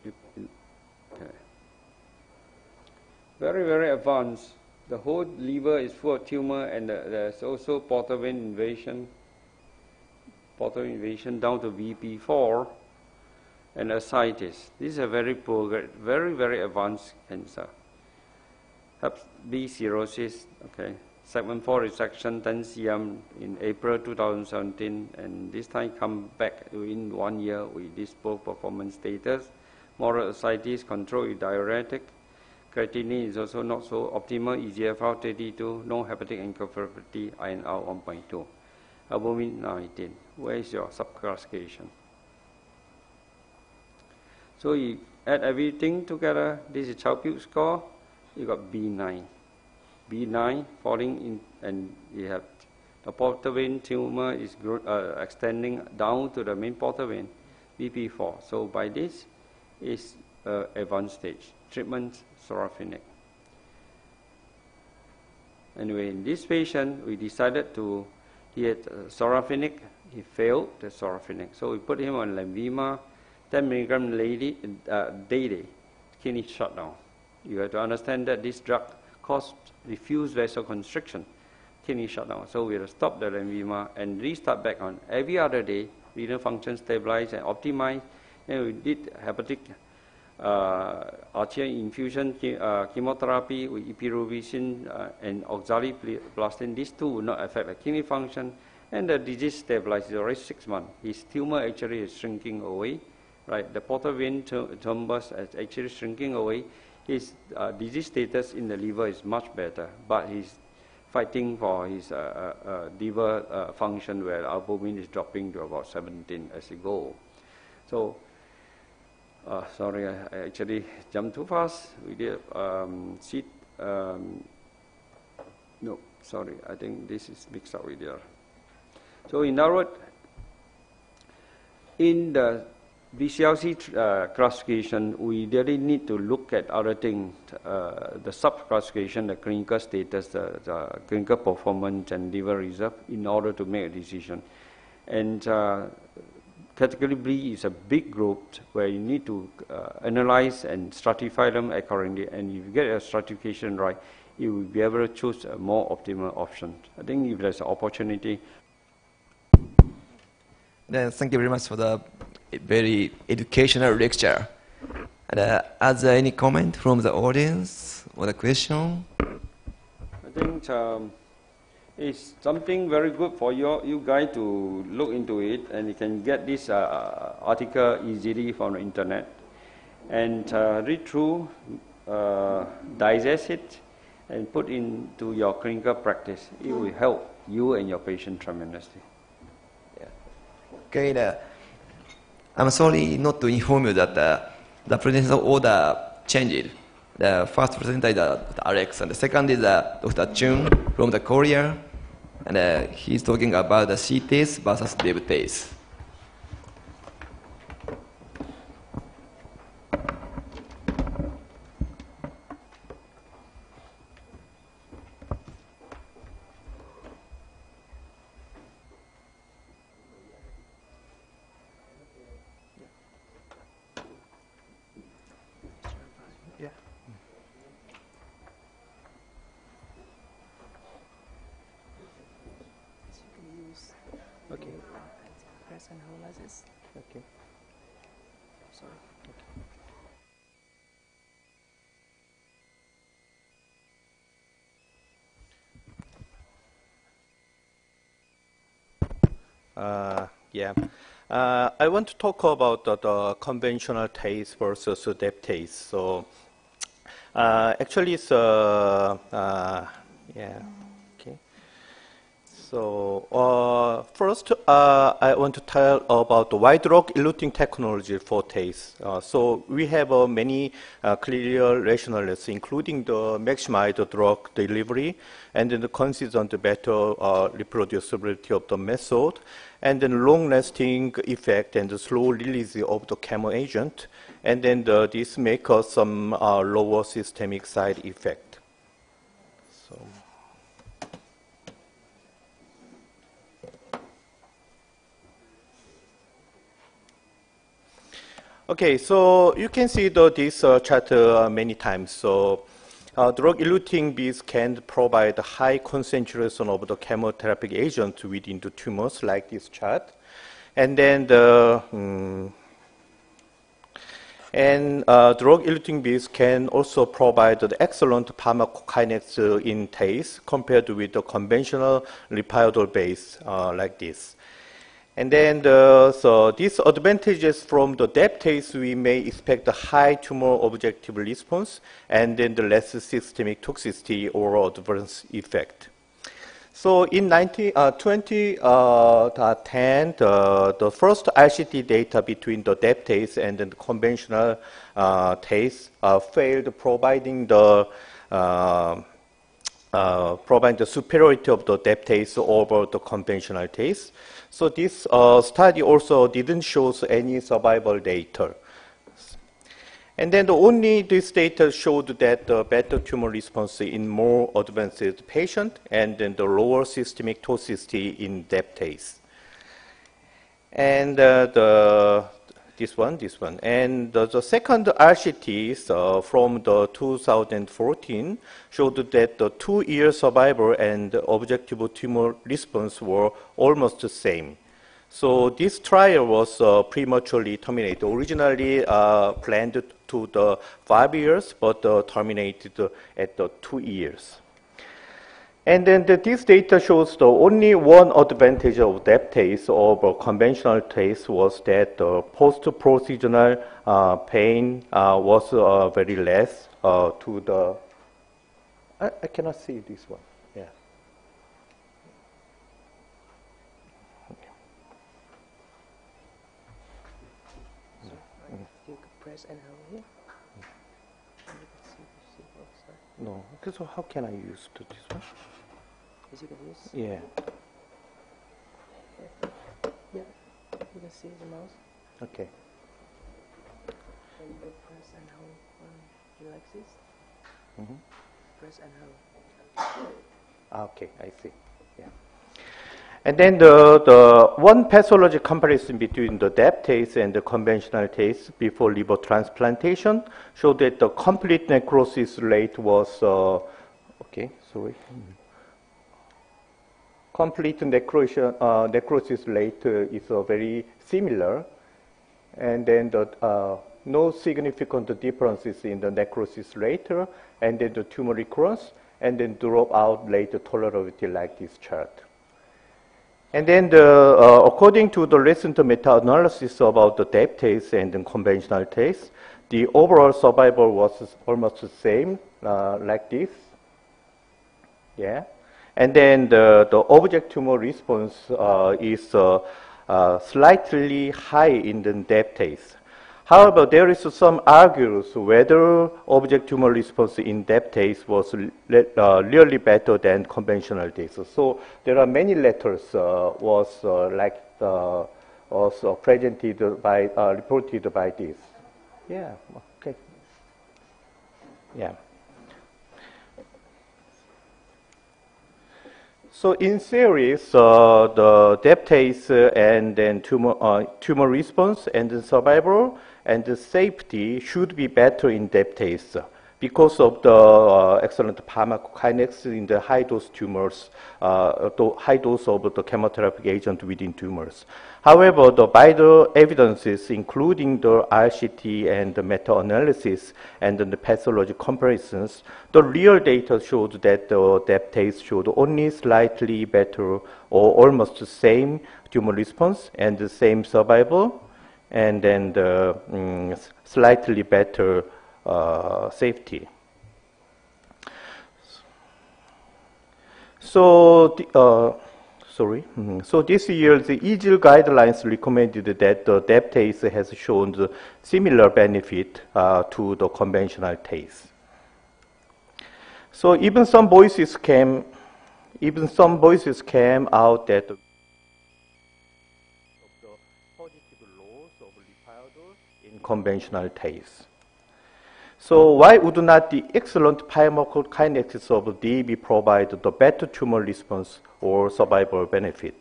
okay. Very, very advanced. The whole liver is full of tumor, and there's also portal vein invasion down to VP4 and ascites. This is a very poor, very, very advanced cancer. Hep B cirrhosis, okay. Segment 4 resection, 10 cm in April 2017, and this time come back within 1 year with this poor performance status. Moral ascites control with diuretic. Creatinine is also not so optimal, EGFR 32, no hepatic encephalopathy, INR 1.2. Albumin 19. Where is your subclassification? So you add everything together. This is Child-Pugh score. You got B9. B9 falling in, and you have the portal vein tumor is extending down to the main portal vein, BP4. So by this is advanced stage. Treatment sorafenib. Anyway, in this patient, we decided to, he had sorafenib, he failed the sorafenib. So we put him on Lenvima, 10 milligram daily, kidney shutdown. You have to understand that this drug causes diffuse vasoconstriction, kidney shutdown. So we have to stop the Lenvima and restart back on every other day, renal function stabilize and optimize. And we did hepatic arterial infusion chemotherapy with epirubicin and oxaliplatin. These two will not affect the kidney function, and the disease stabilizes already 6 months. His tumor actually is shrinking away, right? The portal vein thrombus is actually shrinking away. His disease status in the liver is much better, but he's fighting for his liver function, where albumin is dropping to about 17 as he goes. So, sorry, I actually jumped too fast. We did no, sorry, I think this is mixed up with the other. So in other words, in the BCLC classification, we really need to look at other things, the sub-classification, the clinical status, the clinical performance, and liver reserve in order to make a decision. And category B is a big group where you need to analyze and stratify them accordingly. And if you get a stratification right, you will be able to choose a more optimal option. I think if there's an opportunity. Then thank you very much for the very educational lecture. And are there any comment from the audience or the question? I think it's something very good for you guys to look into it, and you can get this article easily from the internet and read through, digest it, and put into your clinical practice. It will help you and your patient tremendously. Yeah. Okay, I'm sorry not to inform you that the presidential order changed. The first presenter is Dr. Alex, and the second is Dr. Chun from the Korea, and he's talking about the C-TACE versus DEV-TACE. Yeah. You can use Okay. press and hold like this. Okay. Sorry. Yeah. I want to talk about the conventional TACE versus DEV-TACE. So actually, it's yeah. Okay. So first, I want to tell about the wide drug eluting technology for TACE. So we have many clear rationales, including the maximize drug delivery, and then the consistent better reproducibility of the method, and then long-lasting effect and the slow release of the chemo agent, and then this makes some lower systemic side effect. So. Okay, so you can see this chart many times. So drug-eluting beads can provide high concentration of the chemotherapeutic agent within the tumors, like this chart. And then drug-eluting beads can also provide excellent pharmacokinetics in TACE compared with the conventional lipiodol base like this. And then so these advantages from the DEV-TACE, we may expect a high tumor objective response and then the less systemic toxicity or adverse effect. So in 2010, the first RCT data between the DEV-TACE and the conventional TACE failed, providing the superiority of the DEV-TACE over the conventional TACE. So this study also didn't show any survival data. And then only this data showed that the better tumor response in more advanced patient and then the lower systemic toxicity in DEV-TACE. And this one. And the second RCT from the 2014 showed that the 2-year survival and objective tumor response were almost the same. So this trial was prematurely terminated. Originally planned to the 5 years, but terminated at the 2 years. And then this data shows the only one advantage of DEV-TACE over conventional TACE was that the post-procedural pain was very less to the. I cannot see this one. Yeah. You can press and hold here. And you can see both sides. No. So how can I use this one? As you can use. Yeah. Yeah. You can see the mouse. Okay. And you can press and hold you like this. Mm-hmm. Press and hold. Okay, I see. Yeah. And then the one pathology comparison between the DEV-TACE and the conventional TACE before liver transplantation showed that the complete necrosis rate was complete necrosis rate is very similar, and then no significant differences in the necrosis rate, and then the tumor recurrence, and then drop out rate tolerability like this chart. And then according to the recent meta-analysis about the DEV-TACE and the conventional TACE, the overall survival was almost the same, like this. Yeah. And then the object tumor response is slightly high in the DEV-TACE. However, there is some argues whether object tumor response in that case was really better than conventional case. So there are many letters was presented by reported by this. Yeah. Okay. Yeah. So in series, the depth and then tumor response and the survival and the safety should be better in depth because of the excellent pharmacokinetics in the high dose tumors, the high dose of the chemotherapeutic agent within tumors. However, by the evidences, including the RCT and the meta-analysis and the pathology comparisons, the real data showed that the depth showed only slightly better or almost the same tumor response and the same survival, and then the slightly better safety. So, so this year, the EASL guidelines recommended that the depth TACE has shown the similar benefit to the conventional TACE. So even some voices came out that the positive loss of Lipiodol in conventional TACE. So why would not the excellent pharmacokinetics of DEB provide the better tumor response or survival benefit?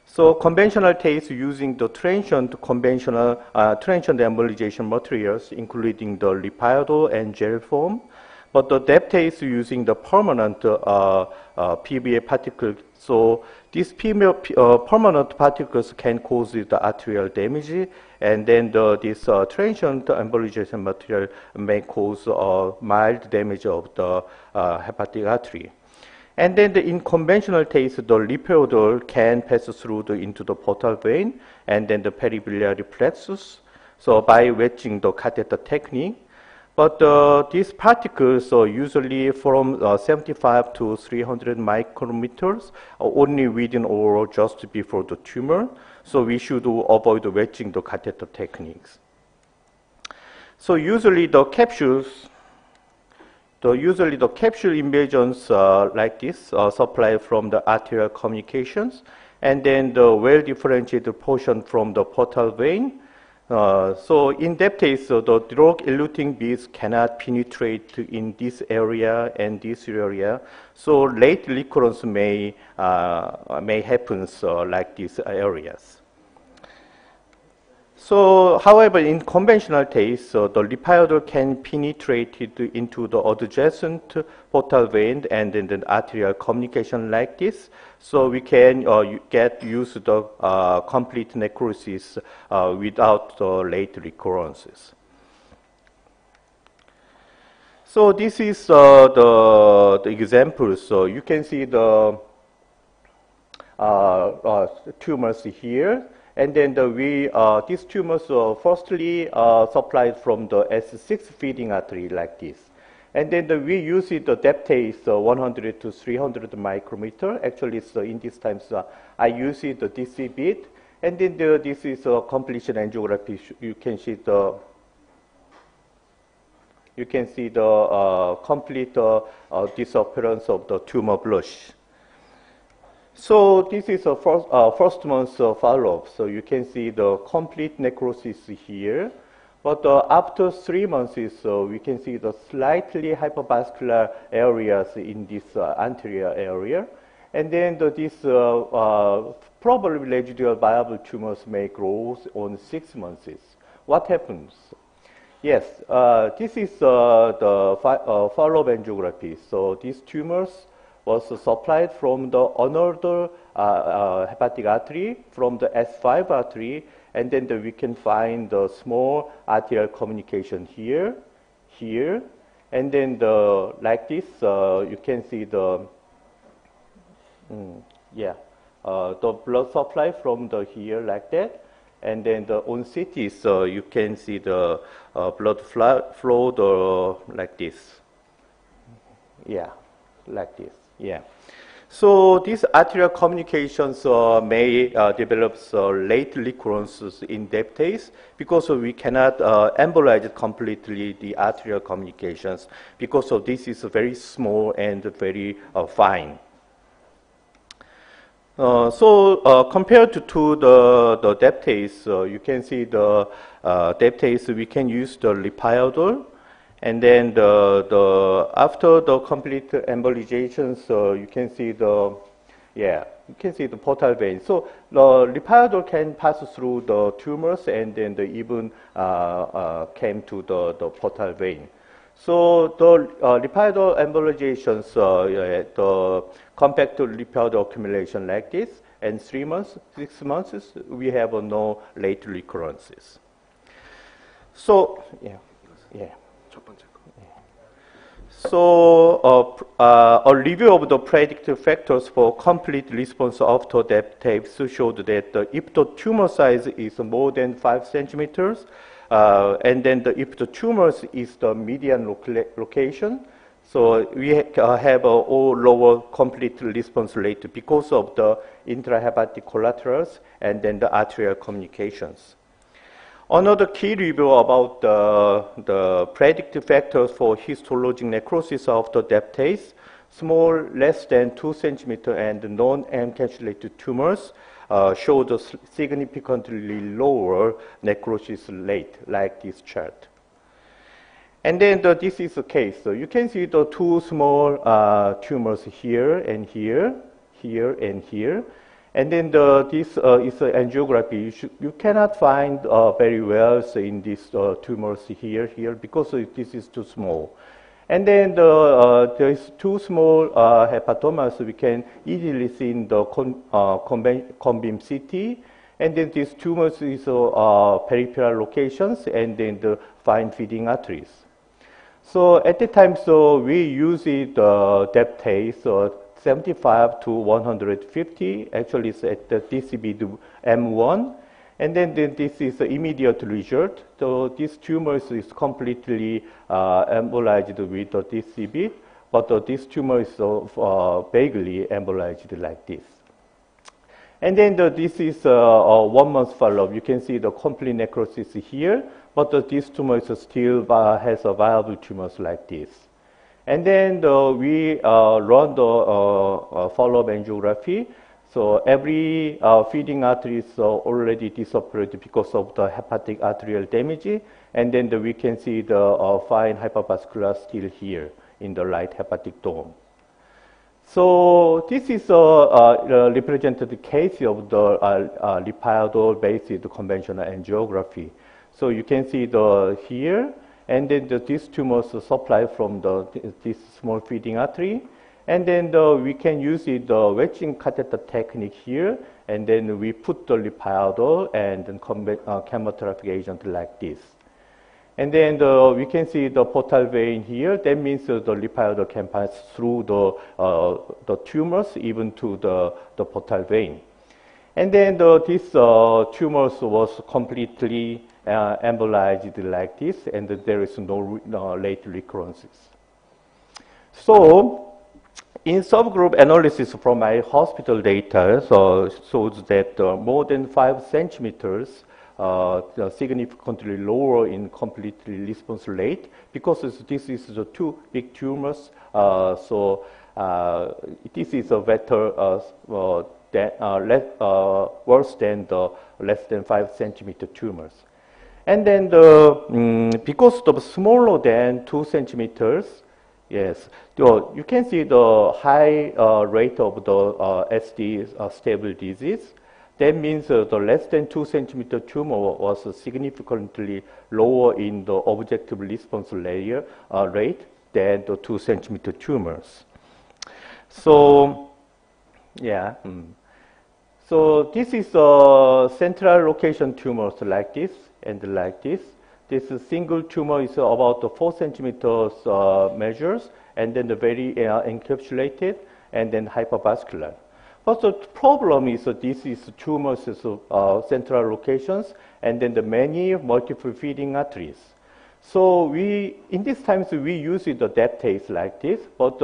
So conventional TACE using the transient conventional transient embolization materials, including the Lipiodol and gel form, but the depth TACE using the permanent PBA particles. So these permanent particles can cause the arterial damage, and then this transient embolization material may cause mild damage of the hepatic artery. And then in conventional TACE, the Lipiodol can pass through into the portal vein and then the peribiliary plexus, so by wedging the catheter technique. But these particles are usually from 75 to 300 micrometers, only within or just before the tumor. So we should avoid wedging the catheter techniques. So usually the capsules, invasions like this are supplied from the arterial communications, and then the well-differentiated portion from the portal vein. So in that case, the drug-eluting beads cannot penetrate in this area and this area. So late recurrence may happen like these areas. So, however, in conventional TACE, the Lipiodol can penetrate into the adjacent portal vein and in the arterial communication like this. So we can use the complete necrosis without the late recurrences. So this is the example. So you can see the tumors here. And then these tumors are firstly supplied from the S6 feeding artery like this. And then we use the depth TACE 100 to 300 micrometer. Actually, so in these times, I use the DC bead. And then this is a completion angiography. You can see the complete disappearance of the tumor blush. So this is a first month follow-up. So you can see the complete necrosis here. But after 3 months, we can see the slightly hypervascular areas in this anterior area. And then this probably residual viable tumors may grow on 6 months. What happens? Yes, this is the follow-up angiography. So these tumors was supplied from the another hepatic artery, from the S5 artery, and then we can find the small arterial communication here, and then like this, you can see the the blood supply from the here like that, and then on CT, so you can see the blood flow like this, like this. Yeah. So these arterial communications may develop late recurrences in deptase because we cannot embolize completely the arterial communications because of this is very small and very fine. Compared to the deptase, you can see the deptase, we can use the lipiodol. And then after the complete embolization, you can see the portal vein. So the lipiodol can pass through the tumors and then even came to the portal vein. So the lipiodol embolizations, the compact lipiodol accumulation like this, and 3 months, 6 months, we have no late recurrences. So, So a review of the predictive factors for complete response after deptase showed that if the tumor size is more than 5 centimeters, and then if the tumor is the median location, so we have a lower complete response rate because of the intrahepatic collaterals and then the arterial communications. Another key review about the predictive factors for histologic necrosis after deptase, small, less than 2 centimeter and non-encapsulated tumors showed a significantly lower necrosis rate, like this chart. And then this is the case. So you can see the 2 small tumors here and here, here and here. And then this is angiography. You cannot find very well in these tumors here, because this is too small. And then there's 2 small hepatomas we can easily see in the con-beam CT. And then these tumors is peripheral locations and then the fine feeding arteries. So at the time, we use it deptase 75 to 150. Actually, it's at the DCB to M1. And then this is the immediate result. So this tumor is completely embolized with the DCB, but this tumor is vaguely embolized like this. And then this is a 1 month follow-up. You can see the complete necrosis here, but this tumor is still has a viable tumors like this. And then we run the follow-up angiography. So every feeding artery is already disappeared because of the hepatic arterial damage. And then we can see the fine hypervascular still here in the right hepatic dome. So this is a represented case of the lipiodol-based conventional angiography. So you can see here, and then these tumors supply from this small feeding artery. And then we can use the wedging catheter technique here, and then we put the lipiodol and then chemotherapy agent like this. And then we can see the portal vein here. That means the lipiodol can pass through the tumors even to the portal vein. And then this tumors was completely embolized like this, and there is no late recurrences. So in subgroup analysis from my hospital data shows that more than 5 centimeters significantly lower in complete response rate because this is the 2 big tumors. This is a better worse than the less than 5 centimeter tumors. And then because the smaller than 2 centimeters, yes, you can see the high rate of the SD stable disease. That means the less than 2 centimeter tumor was significantly lower in the objective response rate than the 2 centimeter tumors. So, yeah. So this is central location tumors like this and like this. This single tumor is about 4 centimeters measures, and then the very encapsulated, and then hypervascular. But the problem is that this is tumors central locations, and then the many multiple feeding arteries. So in these times, we use the adaptase like this, but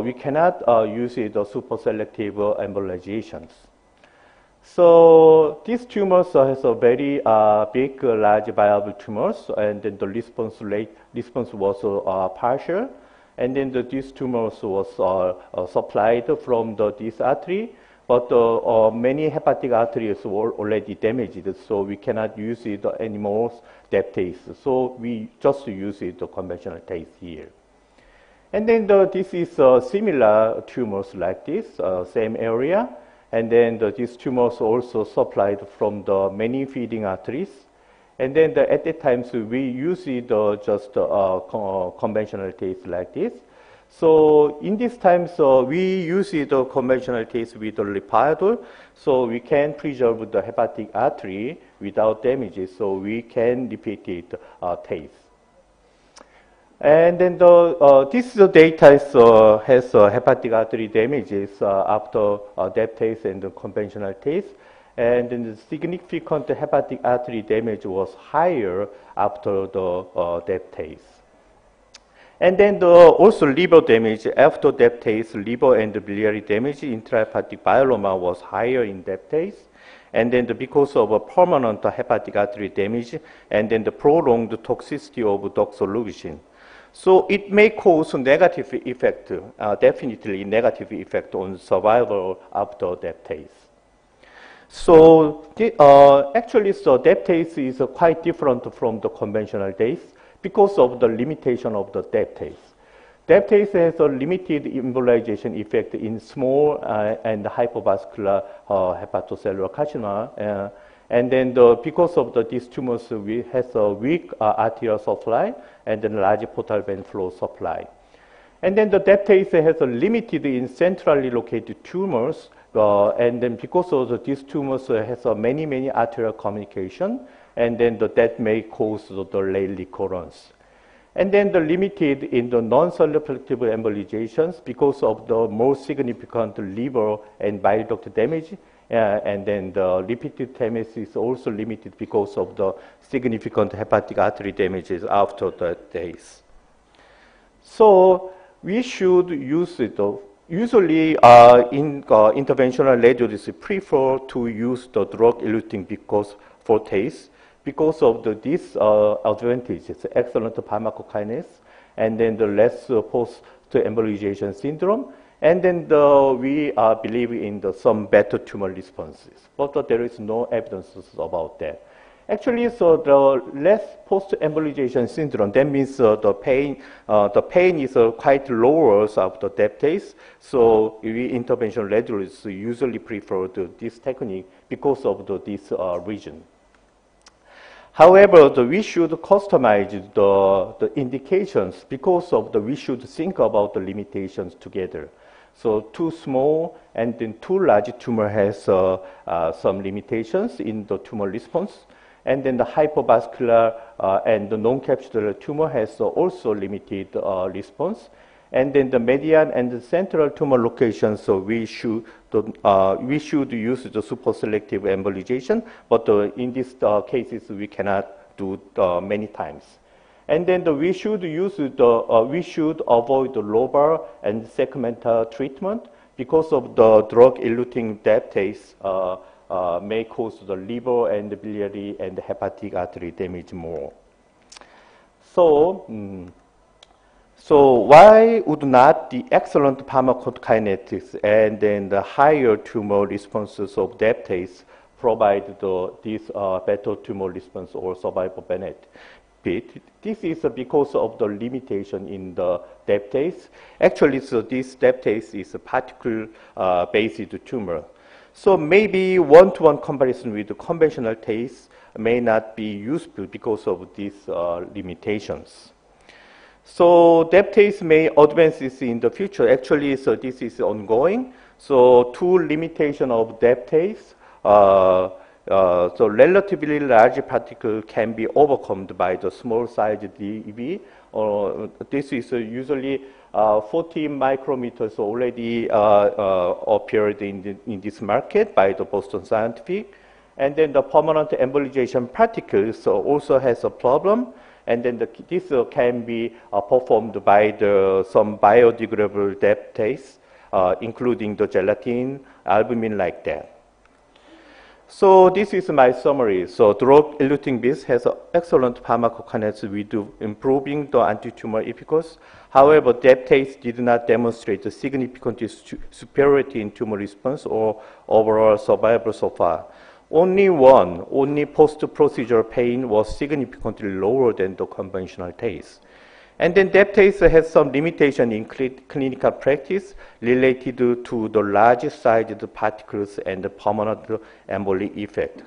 we cannot use the super selective embolizations. So these tumors has a very big, large viable tumors, and then the response was partial, and then these tumors was supplied from this artery, but many hepatic arteries were already damaged, so we cannot use it anymore adaptase. So we just use it the conventional tase here. And then this is similar tumors like this, same area. And then these tumors also supplied from the many feeding arteries. And then at that time, so we use it just conventional tase like this. So in this time, so we use the conventional tase with the Lipiodol, so we can preserve the hepatic artery without damages, so we can repeat it tase. And then this data has hepatic artery damages after adaptase and the conventional tase. And then the significant hepatic artery damage was higher after the adaptase. And then also liver damage after adaptase, liver and biliary damage, intrahepatic myeloma was higher in adaptase. And then because of a permanent hepatic artery damage, and then the prolonged toxicity of doxorubicin. So it may cause negative effect, definitely negative effect on survival after adaptase. So actually, so adaptase is quite different from the conventional tase because of the limitation of the adaptase. Adaptase has a limited embolization effect in small and hypovascular hepatocellular carcinoma. And then because of these tumors, we have a weak arterial supply and then large portal vein flow supply. And then the adaptase has a limited in centrally located tumors, and then because of these tumors has many arterial communication, and then that may cause the late recurrence. And then the limited in the non-selective embolizations because of the more significant liver and bile duct damage. And then the repeated damage is also limited because of the significant hepatic artery damages after the days. So we should use it. Usually in interventional radiology, prefer to use the drug-eluting because for tase because of these advantages, excellent pharmacokinetics, and then the less post-embolization syndrome. And then we believe in some better tumor responses, but there is no evidence about that. Actually, so the less post-embolization syndrome, that means the pain is quite lower after adaptase. So we interventional radiologists usually prefer this technique because of this region. However, we should customize the indications because of we should think about the limitations together. So too small and then too large tumor has some limitations in the tumor response. And then the hypovascular and the non-capsular tumor has also limited response. And then the median and the central tumor locations, so we should use the super selective embolization, but in these cases we cannot do many times. And then we should avoid the lobar and segmental treatment because of the drug-eluting adaptase may cause the liver and the biliary and the hepatic artery damage more. So why would not the excellent pharmacokinetics and then the higher tumor responses of adaptase provide this better tumor response or survival benefit? This is because of the limitation in the adaptase. Actually, so this adaptase is a particle-based tumor. So maybe one-to-one comparison with the conventional tase may not be useful because of these limitations. So adaptase may advance in the future. Actually, so this is ongoing. So two limitations of adaptase. So relatively large particle can be overcome by the small size DV. This is usually 40 micrometers already appeared in this market by the Boston Scientific. And then the permanent embolization particles also has a problem. And then this can be performed by some biodegradable depth tests, including the gelatin, albumin like that. So this is my summary. So drug-eluting beads has excellent pharmacokinetics with improving the anti-tumor efficacy. However, depth tests did not demonstrate a significant superiority in tumor response or overall survival so far. Only post-procedure pain was significantly lower than the conventional test. And then depth test has some limitation in clinical practice related to the large sized particles and the permanent emboli effect.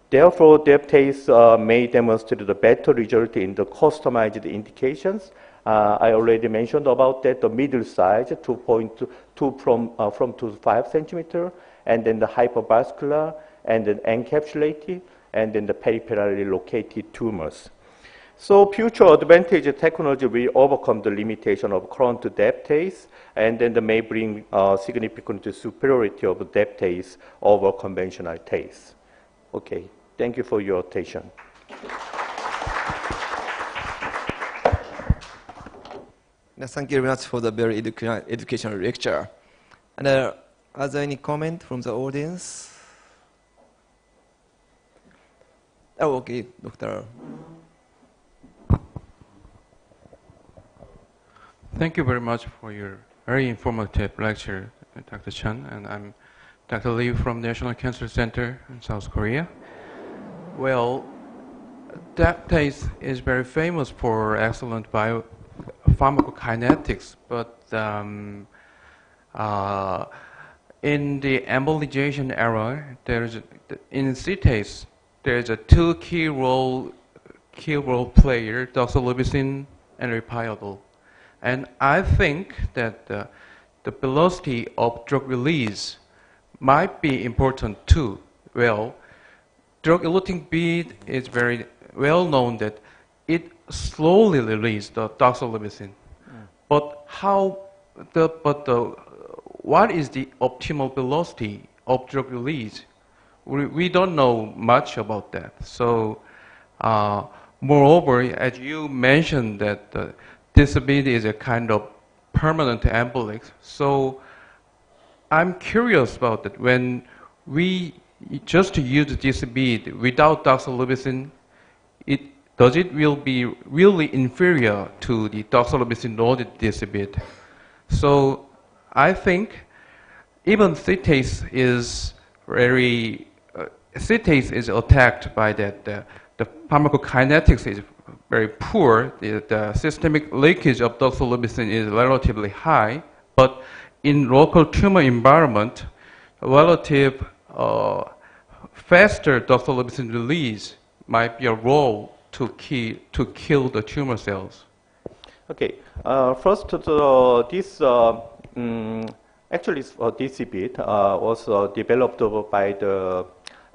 Therefore, depth test may demonstrate the better result in the customized indications. I already mentioned about that, the middle size, 2.2 from 2 to 5 centimeter, and then the hypervascular, and then encapsulated, and then the peripherally located tumors. So future advantage technology will overcome the limitation of current depth tests, and then they may bring significant superiority of depth tests over conventional tests. Okay, thank you for your attention. Thank you very much for the very educational lecture. And are there any comment from the audience? Oh, okay, Dr. Thank you very much for your very informative lecture, Dr. Chen. And I'm Dr. Lee from National Cancer Center in South Korea. Well, depth test is very famous for excellent pharmacokinetics, but in the embolization era, in CTAS, there's a two key role player, doxorubicin and riparidol. And I think that the velocity of drug release might be important too. Well, drug-eluting bead is very well known that it slowly releases the doxorubicin. But what is the optimal velocity of drug release? We don't know much about that. So, moreover, as you mentioned that this bead is a kind of permanent embolic. So I'm curious about that. When we just use this bead without doxorubicin, does it will be really inferior to the doxorubicin-loaded this bead? So I think even CTAS is CTAS is attacked by that. The pharmacokinetics is very poor. The systemic leakage of doxorubicin is relatively high, but in local tumor environment, relative faster doxorubicin release might be a role to kill the tumor cells. Okay, first, this actually this bead was developed by the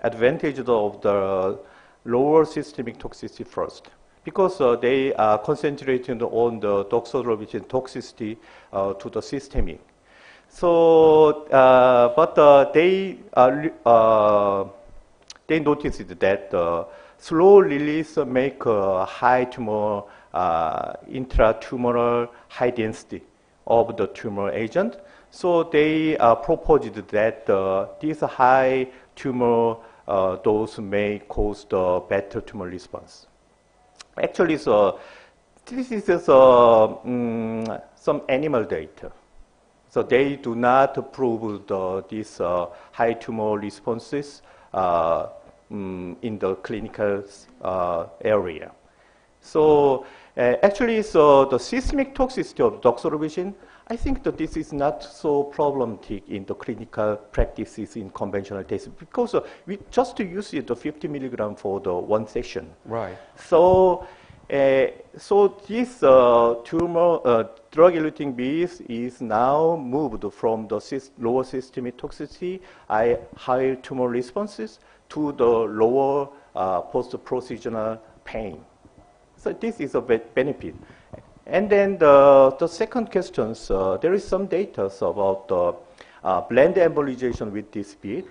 advantage of the lower systemic toxicity first, because they are concentrating on the doxorubicin toxicity to the systemic. So, but they noticed that slow release make high tumor intratumoral high density of the tumor agent. So they proposed that this high tumor dose may cause the better tumor response. Actually, so this is some animal data. So they do not prove these high tumor responses in the clinical area. So actually, so the systemic toxicity of doxorubicin, I think that this is not so problematic in the clinical practices in conventional tests, because we just use it 50 milligram for the one session. Right. So, so this tumor drug-eluting beads is now moved from the lower systemic toxicity, high tumor responses, to the lower post-procedural pain. So this is a benefit. And then the second question, there is some data about the blend embolization with this bead,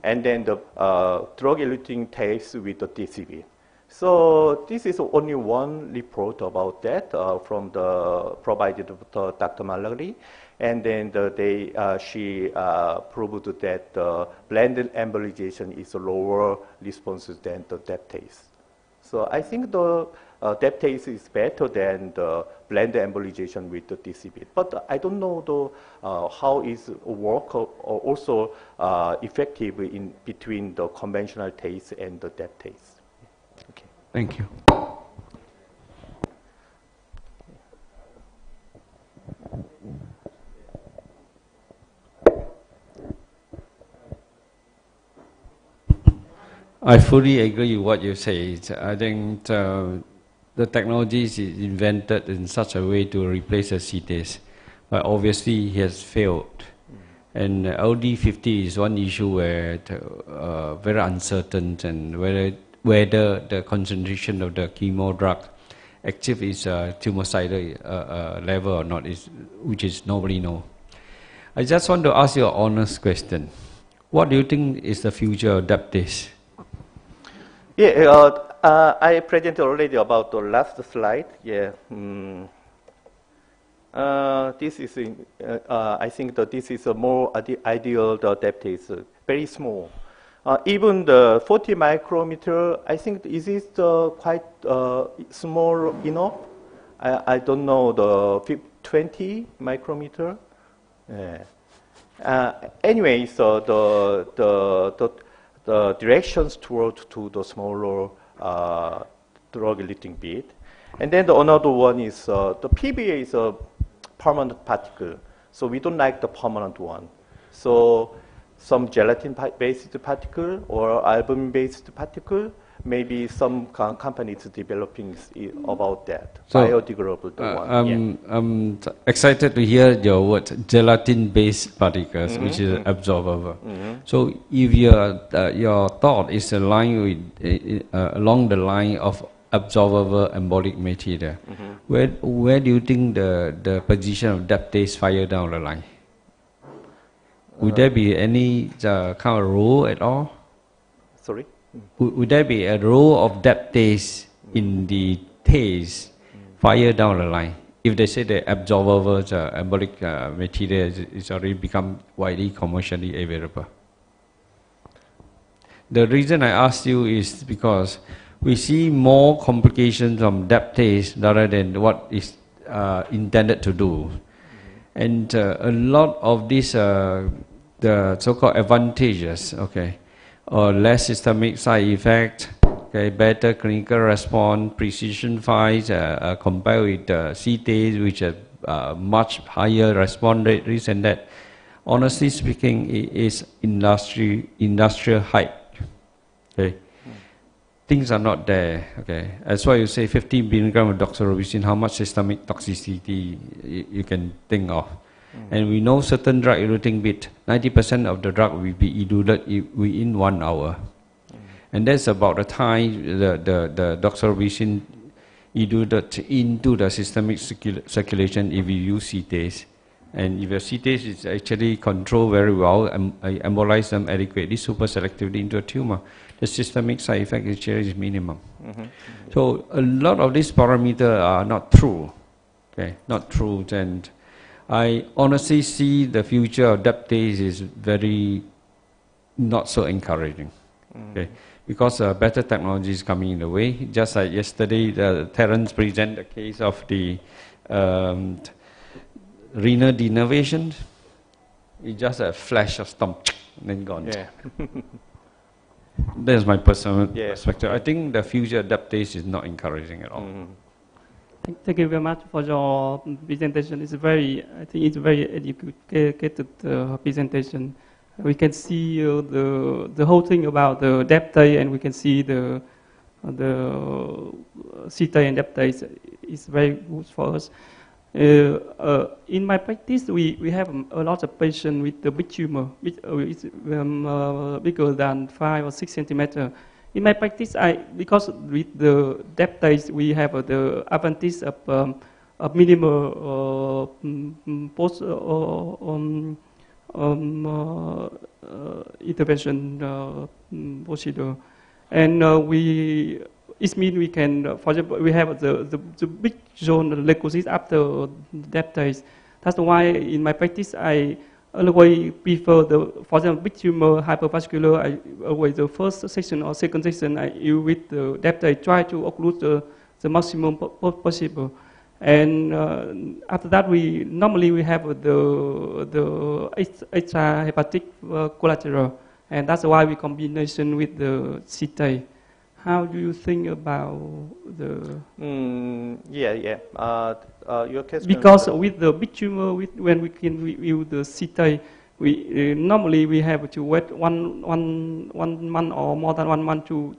and then the drug-eluting test with the DC bead. So this is only one report about that from the provided to Dr. Malagri, and then she proved that blended embolization is a lower response than the deptase. So I think the deptase is better than the blended embolization with the DCB, but I don't know how is work also effective in between the conventional TACE and the deptase. Okay. Thank you. I fully agree with what you say. I think the technology is invented in such a way to replace the CTAs, but obviously it has failed. And LD50 is one issue where very uncertain, and whether the concentration of the chemo drug active is tumoricidal level or not, which is nobody know. I just want to ask you an honest question. What do you think is the future of deptase? Yeah, I presented already about the last slide. Yeah. This is, I think that this is a more ideal deptase, very small. Even the 40 micrometer, I think is it quite small enough? I don't know, the 20 micrometer. Yeah. Anyway, so the directions towards to the smaller drug-eluting bit. And then another one is the PBA is a permanent particle, so we don't like the permanent one. So some gelatin-based particle or albumin-based particle, maybe some companies developing about that, so, biodegradable one. I'm excited to hear your word, gelatin-based particles, which is absorbable. So if your thought is aligned with, along the line of absorbable embolic material, where do you think the position of deptase fire down the line? Would there be any kind of role at all? Sorry? Would there be a role of deptase in the TACE fire down the line? If they say the absorbable embolic material is already become widely commercially available. The reason I asked you is because we see more complications from deptase rather than what is intended to do. And a lot of these, the so-called advantages, okay, or less systemic side effect, okay, better clinical response, precision fights compared with CTAs, which are much higher response rate, this and that. Honestly speaking, it is industrial hype. Okay. Things are not there. Okay, that's why you say 50 milligram of doxorubicin, how much systemic toxicity you can think of. And we know certain drug eluting bit, 90% of the drug will be eluted within 1 hour. And that's about the time the doxorubicin eluted into the systemic circulation if you use CTAs. And if your CTAs is actually controlled very well, embolize them adequately, super selectively into a tumor, the systemic side effect is minimum. So a lot of these parameters are not true. Okay, not true. And I honestly see the future of deptase is very not so encouraging. Okay, because better technology is coming in the way. Just like yesterday, Terence presented the case of the renal denervation. It's just a flash of stomach and then gone. Yeah. That's my personal perspective. I think the future deptase is not encouraging at all. Thank you very much for your presentation. It's very, I think it's very educated presentation. We can see the whole thing about the deptase, and we can see the CTA and deptase is very good for us. In my practice, we have a lot of patients with the big tumor, which is bigger than 5 or 6 centimeters. In my practice, because with the deptase, we have the advantage of minimal post intervention procedure, and we it means we can, for example, we have the big zone leukocytes after deptase. That's why in my practice I always prefer for example, big tumor hypervascular. I always the first section or second section I use with the deptase, try to occlude the maximum possible. And after that, we normally have the extrahepatic collateral, and that's why we combination with the CTA. How do you think about the? Your question. Because with the big tumor, when we can review the CTA, we normally we have to wait one month or more than 1 month to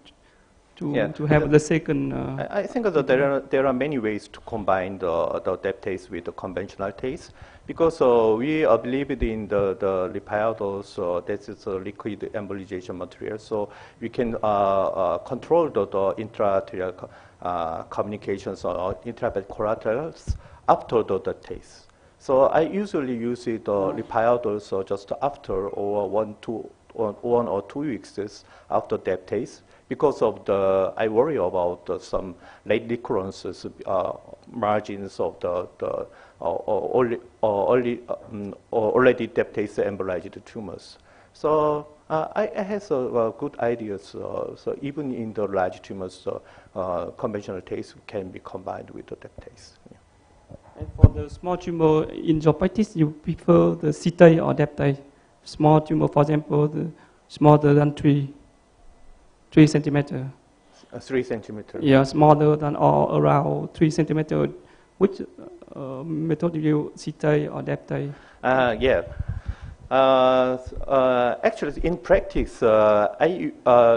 have the second. I think that there are many ways to combine the deptase with the conventional tase, because we believe in the lipiodose, that is a liquid embolization material, so we can control the intra-arterial communications or intrahepatic collaterals after the tase. So I usually use the lipiodose just after or 1 or 2 weeks after deptase, because of I worry about some late recurrences, margins of the already deptase embolized tumors. So I have good ideas. So even in the large tumors, conventional tase can be combined with the deptase. Yeah. And for the small tumor in your practice, you prefer the CTA or deptase? Small tumor, for example, the smaller than 3 centimeters. 3 centimeters. Yeah, smaller than or around 3 centimeters. Which method do you CTA or deptase? Actually, in practice, I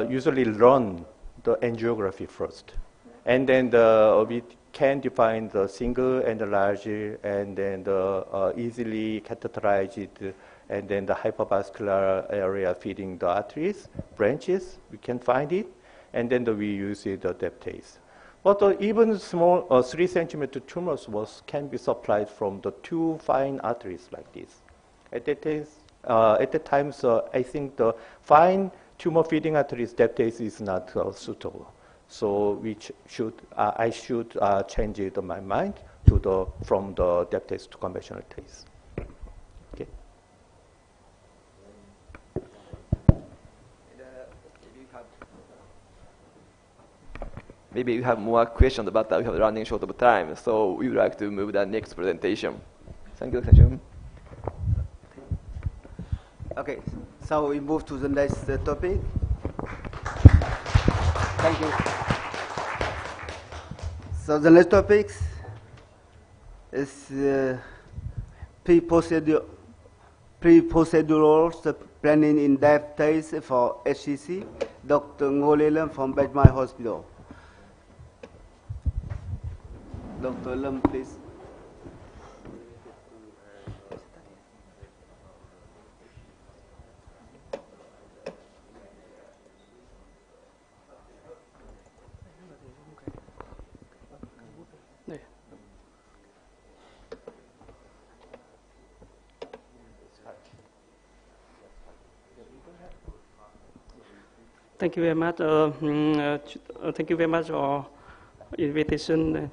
usually run the angiography first, and then we can define the single and the large, and then the easily catheterized, and then the hypervascular area feeding the arteries, branches, we can find it, and then we use the deptase. But even small 3 centimeter tumors can be supplied from the 2 fine arteries like this. At the time, I think the fine tumor feeding arteries deptase is not suitable. So I should change my mind from the deptase to conventional tase. Okay. Maybe you have more questions about that. We have running short of time, so we would like to move to the next presentation. Thank you, Dr. Jung. Okay, so we move to the next topic. Thank you. So the next topic is pre-procedural planning in deptase for HCC. Dr. Ngô Lê Lâm from Bạch Hospital. Dr. Lâm, please. Thank you very much. Thank you very much for invitation.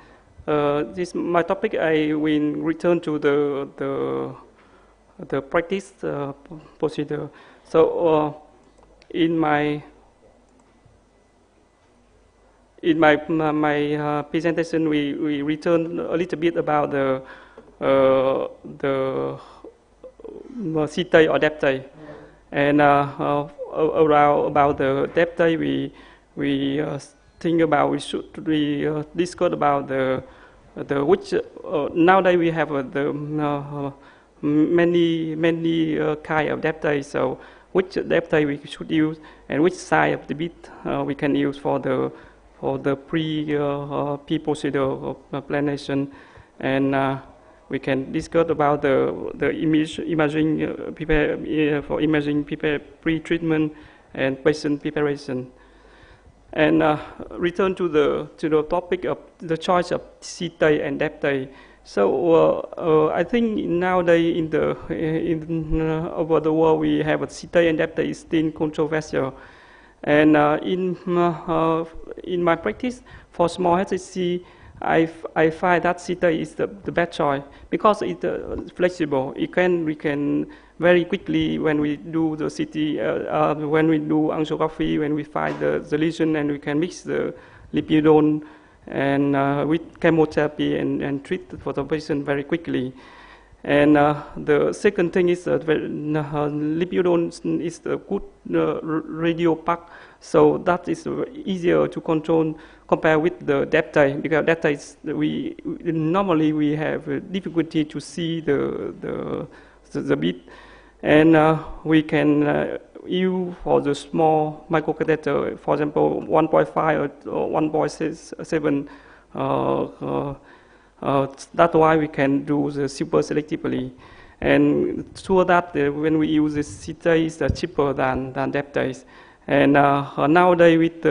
This my topic. I will return to the practice procedure. So in my presentation, we return a little bit about the CTA or deptase, and around about the deptase, we think about we discuss about the which nowadays we have the many kind of deptase. So which deptase we should use and which side of the bit we can use for the pre-procedure planation, and we can discuss about the imaging prepare for imaging pre-treatment and patient preparation, and return to the topic of the choice of CTA and deptase. So I think nowadays over the world we have a CTA and deptase is still controversial, And in my practice, for small HCC, I find that CT is the best choice because it's flexible. We can very quickly when we do the CT, when we do angiography, when we find the lesion, and we can mix the lipidone and with chemotherapy and treat for the patient very quickly. And the second thing is lipidone is a good radio pack, so that is easier to control compared with the depth because depth is normally we have difficulty to see the bit, and we can use for the small microcatheter, for example, 1.5 or 1.7. That's why we can do the super selectively, and so that when we use the CT is cheaper than depth. And nowadays with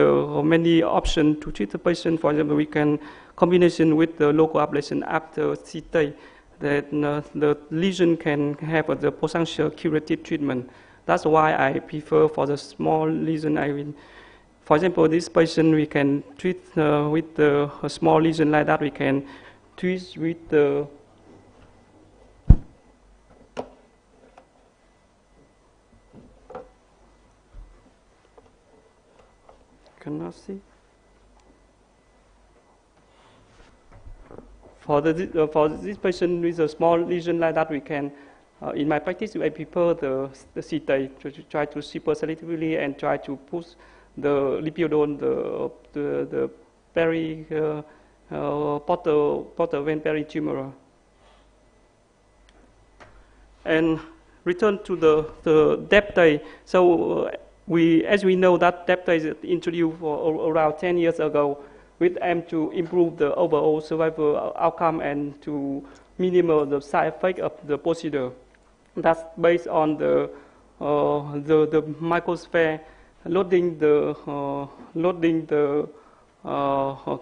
many options to treat the patient, for example, we can combination with the local ablation after CT, that the lesion can have the potential curative treatment. That's why I prefer for the small lesion. For example, this patient we can treat with the small lesion like that. We can treat with the cannot see. For this patient with a small lesion like that, we can. In my practice, I prefer the CT to try to super selectively and try to push the lipidone, the portal vein peritumoral. And return to the depth. So as we know that depth is introduced around 10 years ago with aim to improve the overall survival outcome and to minimize the side effect of the procedure. That's based on the microsphere loading the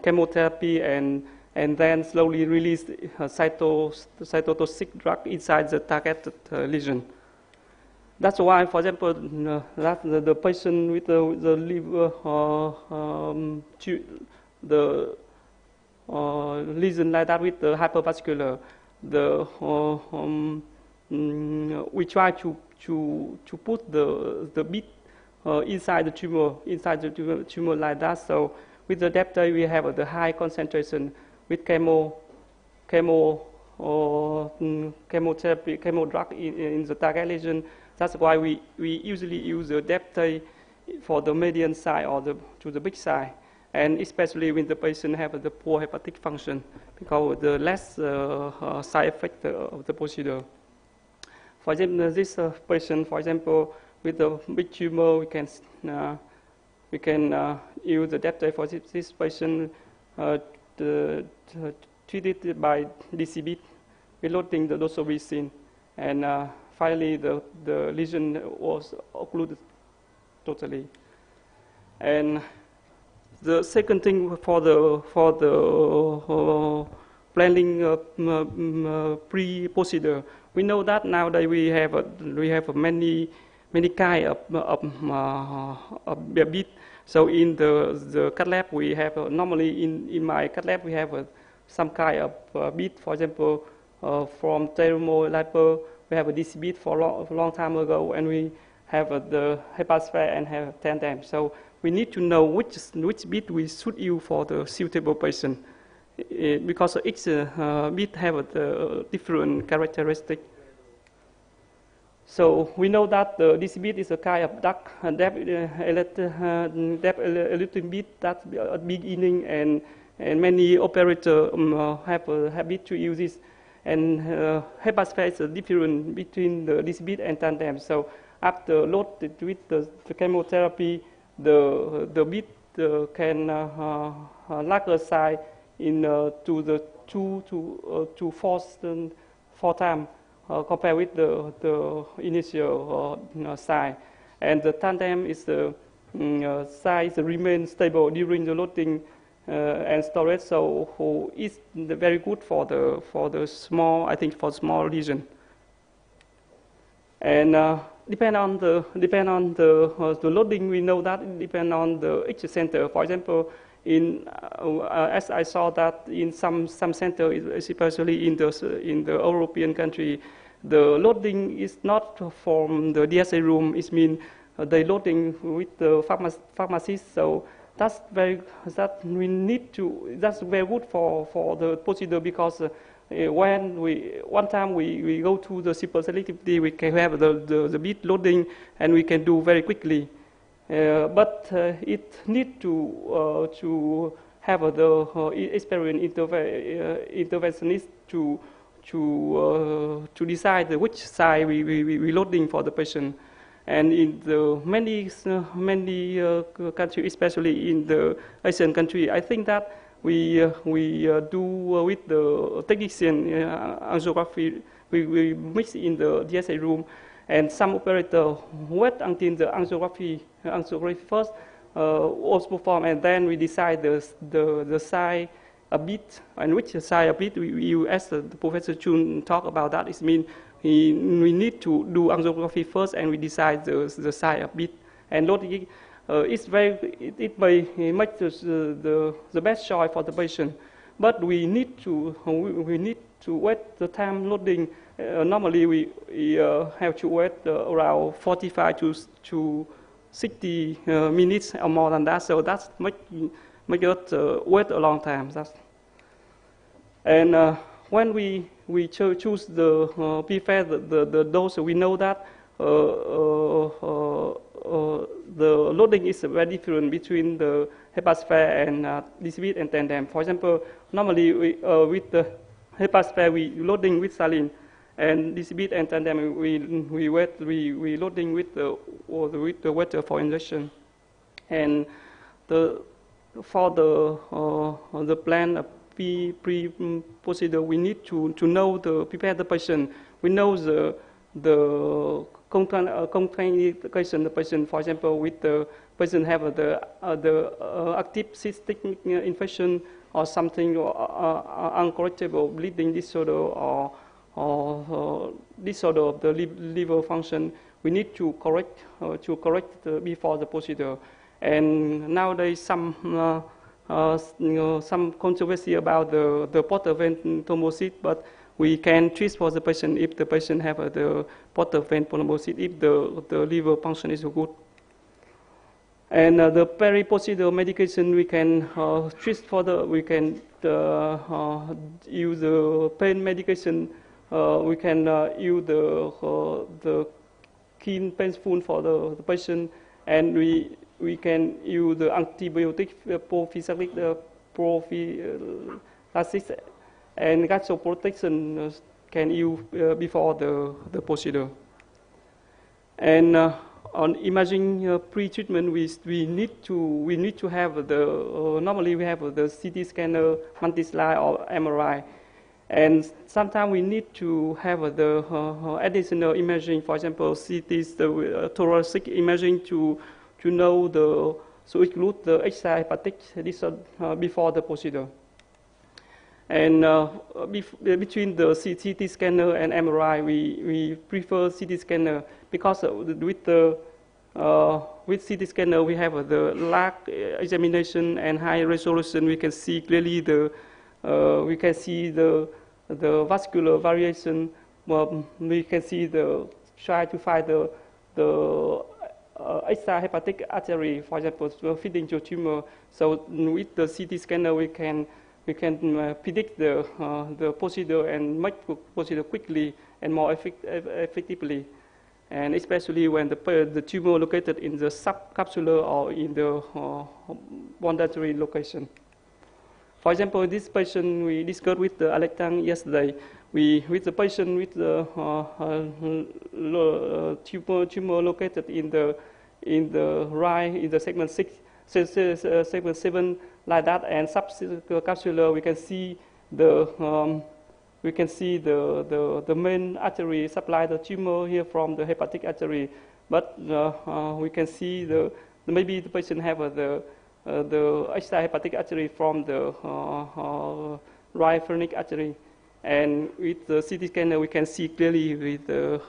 chemotherapy and then slowly release cytotoxic drug inside the targeted lesion. That's why, for example, that the patient with the liver lesion like that with the hypervascular, we try to put the bit inside the tumor like that. So with the depth we have the high concentration with chemotherapy, chemo drug in the target lesion. That's why we usually use the depth for the median side or to the big side, and especially when the patient have the poor hepatic function, because the less side effect of the procedure. For example, this patient, for example, with the big tumor, we can use the depth for this patient treated by DCB, reloading the doxorubicin, and finally the lesion was occluded totally. And the second thing for the planning pre-procedure, we know that nowadays we have many kind of bit. So in the cath lab we have normally in my cath lab we have some kind of bit. For example, from thermolipo we have a DC bit for a long time ago, and we have the hepasphere and have tandem. So we need to know which bit we suit you for the suitable patient, because each bit have a different characteristic. So we know that the DC bit is a kind of dark depth eluting bit that's at the beginning, and many operators have a habit to use this. And hepasphere is different between the DC bit and tandem. So after loaded with the chemotherapy, the bit can lag aside to the 2 to 4 times compared with the initial size. And the tandem is the size remains stable during the loading and storage, so it's very good for the small, I think, for small lesion. And depend on the loading. We know that it depends on each center. For example, as I saw that in some center, especially in the European country, the loading is not from the DSA room. It means they loading with the pharmacist. So that's very good for the procedure, because when one time we go to the super selectivity, we can have the bit loading and we can do very quickly. But it need to have the experienced interventionist to decide which side we loading for the patient. And in the many countries, especially in the Asian country, I think that we do with the technician angiography. We mix in the DSA room, and some operator wait until the angiography first was performed, and then we decide the side a bit, and which side a bit. As the Professor Chun talk about that, it means we need to do angiography first, and we decide the side a bit. And loading it may make the best choice for the patient, but we need to wait the time loading. Normally we have to wait around 45 to 60 minutes or more than that. So that's make us wait a long time. And when we choose the prepare the dose, we know that the loading is very different between the hepasphere and distribute and tandem. For example, normally with the hepasphere we loading with saline, and distribute and tandem we loading with the water for injection. And for the plan pre-procedure, we need to know prepare the patient. We know the contraindication the patient. For example, with the patient have the active cystic infection or something, or uncorrectable bleeding disorder, or disorder of the liver function, we need to correct before the procedure. And nowadays some controversy about the portal vein thrombosis, but we can treat for the patient if the patient have the portal vein thrombosis, if the liver function is good. And the peri-procedure medication we can treat for we can use the pain medication. We can use the keen painful for the patient, and we can use the antibiotic prophylaxis and gastroprotection can use before the procedure. And on imaging pre-treatment, we need to have normally we have the CT scanner, multi-slide, or MRI. And sometimes we need to have the additional imaging, for example, CT, the thoracic imaging to know so include the extrahepatic disorder before the procedure. And between the CT scanner and MRI, we prefer CT scanner because with CT scanner we have the large examination and high resolution. We can see clearly the vascular variation. We can see try to find the extrahepatic artery, for example, feeding to tumor. So with the CT scanner, we can predict the procedure and make the procedure quickly and more effectively, and especially when the tumor located in the subcapsular or in the boundary location. For example, this patient we discussed with the Alex Tang yesterday. With the patient with the tumor located in the right in the segment 6, segment 7, like that, and subcapsular, we can see the main artery supply the tumor here from the hepatic artery, but we can see maybe the patient have the extrahepatic artery from the right phrenic artery. And with the CT scanner, we can see clearly with the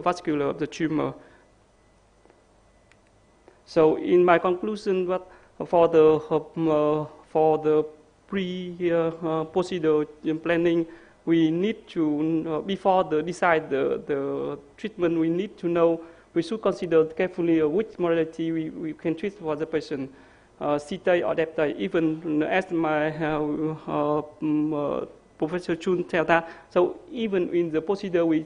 vascular of the tumor. So in my conclusion, for the procedure planning, we need to, before decide the treatment, we need to know, we should consider carefully which modality we can treat for the patient, CT or DEPT. Even as my Professor Chun tell that, so even in the procedure, we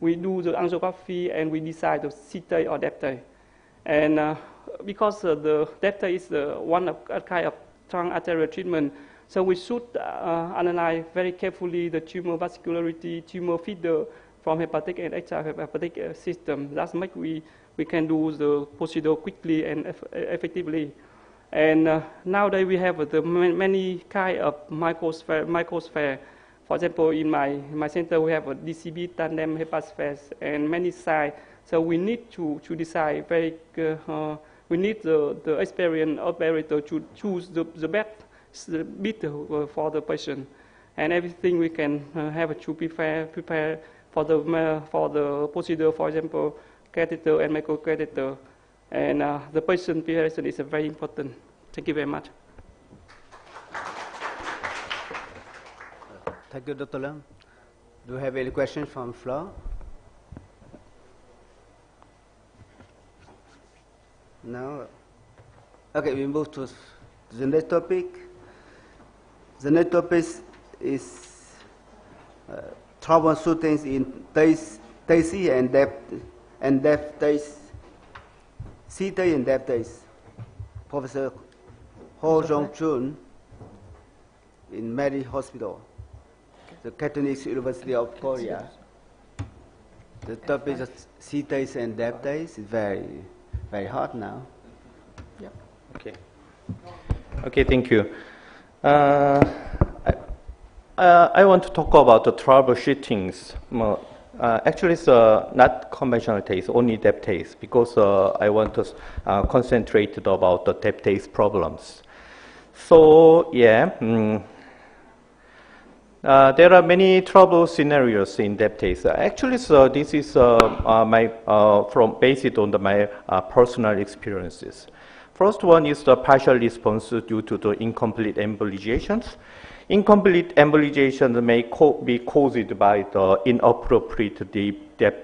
do the angiography and we decide the CT or DEPT. And because the DEPT is one of a kind of trunk arterial treatment, so we should analyze very carefully the tumor vascularity, tumor feeder from hepatic and extrahepatic system. That makes we can do the procedure quickly and effectively. And nowadays we have many kind of microsphere. For example, in my center we have a DCB tandem hepasphere and many size. So we need to decide very. We need the experienced operator to choose the best bit for the patient, and everything we can have to prepare for the procedure. For example, catheter and microcatheter, and the patient preparation is very important. Thank you very much. Thank you, Dr. Lam. Do you have any questions from the floor? No. Okay, we move to the next topic. The next topic is troubleshootings in TACI and DEPT, CT and DEPT. Professor Ho Jong Chun in Mary Hospital, the Catholic University of Korea. The topic of CTs and DEPTs is very hot now. Yeah. Okay. Okay, thank you. I want to talk about the troubleshootings. Actually, it's not conventional TACE, only DEPTase, because I want to concentrate about the DEPTase problems. So, yeah, there are many trouble scenarios in DEPTase. Actually, so this is based on my personal experiences. First one is the partial response due to the incomplete embolizations. Incomplete embolization may be caused by the inappropriate DEP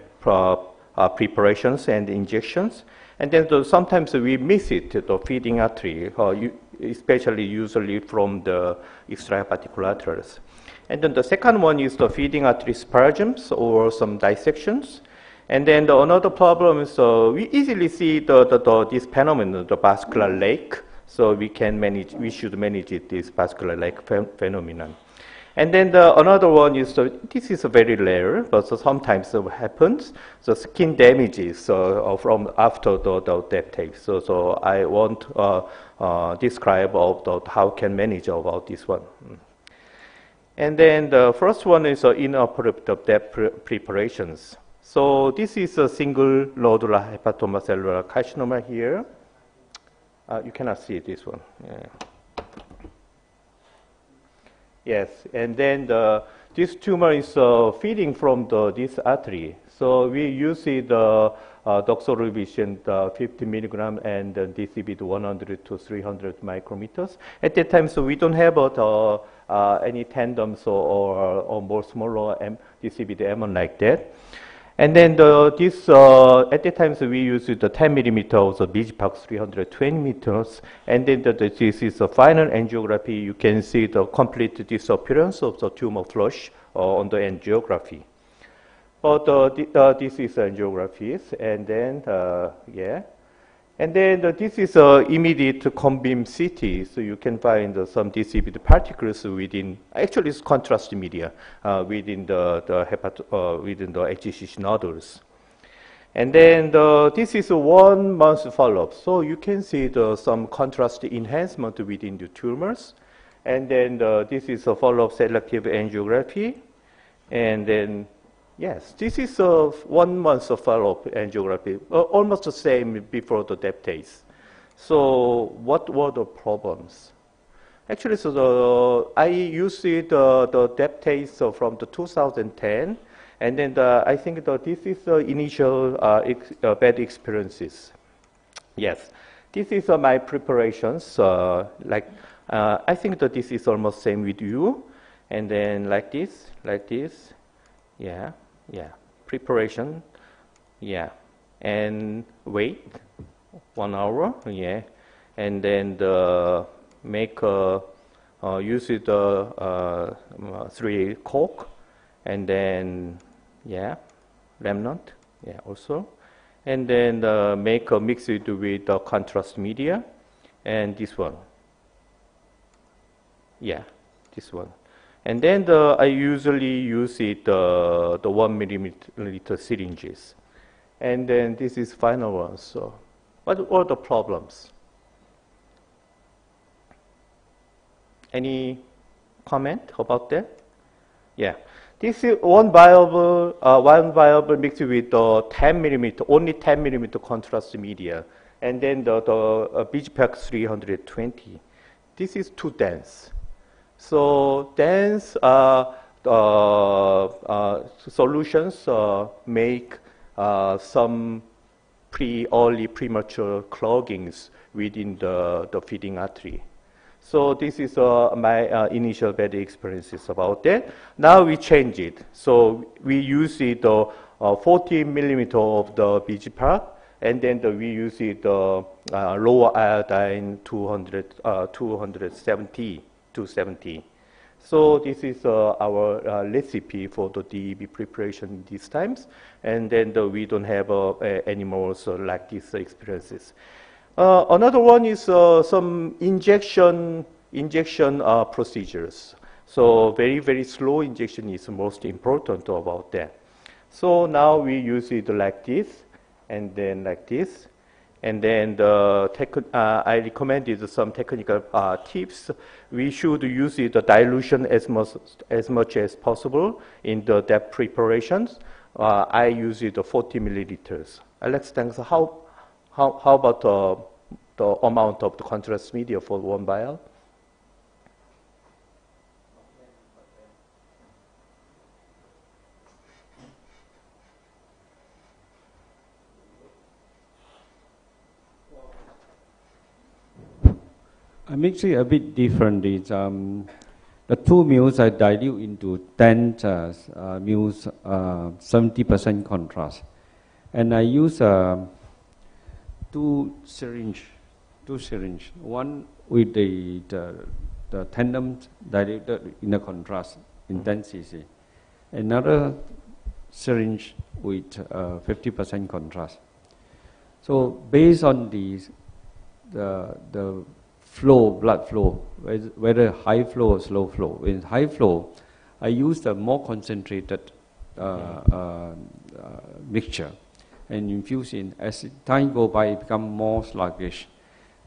preparations and injections. And then sometimes we miss it, the feeding artery, especially usually from the extrahepatic collaterals. And then the second one is the feeding artery spasms or some dissections. And then another problem is we easily see this phenomenon, the vascular lake. So we should manage this vascular lake phenomenon. And then another one is, this is very rare, but sometimes it happens, the skin damages from after the DEPTase. So I won't describe how can manage about this one. And then the first one is inappropriate DEP preparations. So this is a single nodular hepatoma cellular carcinoma here. You cannot see this one. Yeah. Yes, and then this tumor is feeding from this artery. So we use the doxorubicin 50 milligram and DCB 100 to 300 micrometers. At that time, so we don't have any tandems or more smaller DCB M1 like that. And then at the time, so we use the 10 millimeters of BGPAX 320 meters. And then this is the final angiography. You can see the complete disappearance of the tumor flush on the angiography. But this is angiographies. And then, yeah. And then this is immediate cone-beam CT. So you can find some DCB particles within, actually it's contrast media within the HGCC nodules. And then this is a 1 month follow-up. So you can see some contrast enhancement within the tumors. And then this is a follow-up selective angiography. And then yes, this is 1 month of follow-up angiography, almost the same before the DEPTase. So what were the problems? Actually, I used the depth taste from the 2010, and then I think this is the initial bad experiences. Yes, this is my preparations. I think that this is almost same with you, and then like this, yeah, preparation, yeah, and wait 1 hour, yeah, and then use it 3 cork, and then remnant, also. And then mix it with the contrast media, and this one. Yeah, this one. And then I usually use it the 1 milliliter syringes. And then this is final one. So, what are the problems? Any comment about that? Yeah. This is one viable mixed with 10 millimeter, only 10 millimeter contrast media, and then the BGPAC 320. This is too dense. So dense solutions make some early premature cloggings within the feeding artery. So this is my initial bad experiences about that. Now we change it. So we use it 40 millimeter of the BGPAC, and then we use it lower iodine 270. So this is our recipe for the DEB preparation these times, and then we don't have any more like these experiences. Another one is some injection procedures. So very, very slow injection is most important about that. So now we use it like this, and then like this. And then I recommended some technical tips. We should use the dilution as much as possible in the depth preparations. I use it 40 milliliters. Alex, thanks. How about the amount of the contrast media for 1 vial? I'm actually a bit different. It's, the 2 mils I dilute into 10 mils, 70% contrast. And I use 2 syringe, one with the tandem diluted in a contrast in 10 cc. Another syringe with 50% contrast. So based on the flow, blood flow, whether high flow or slow flow. In high flow, I use the more concentrated mixture and infuse in. As time goes by, it becomes more sluggish.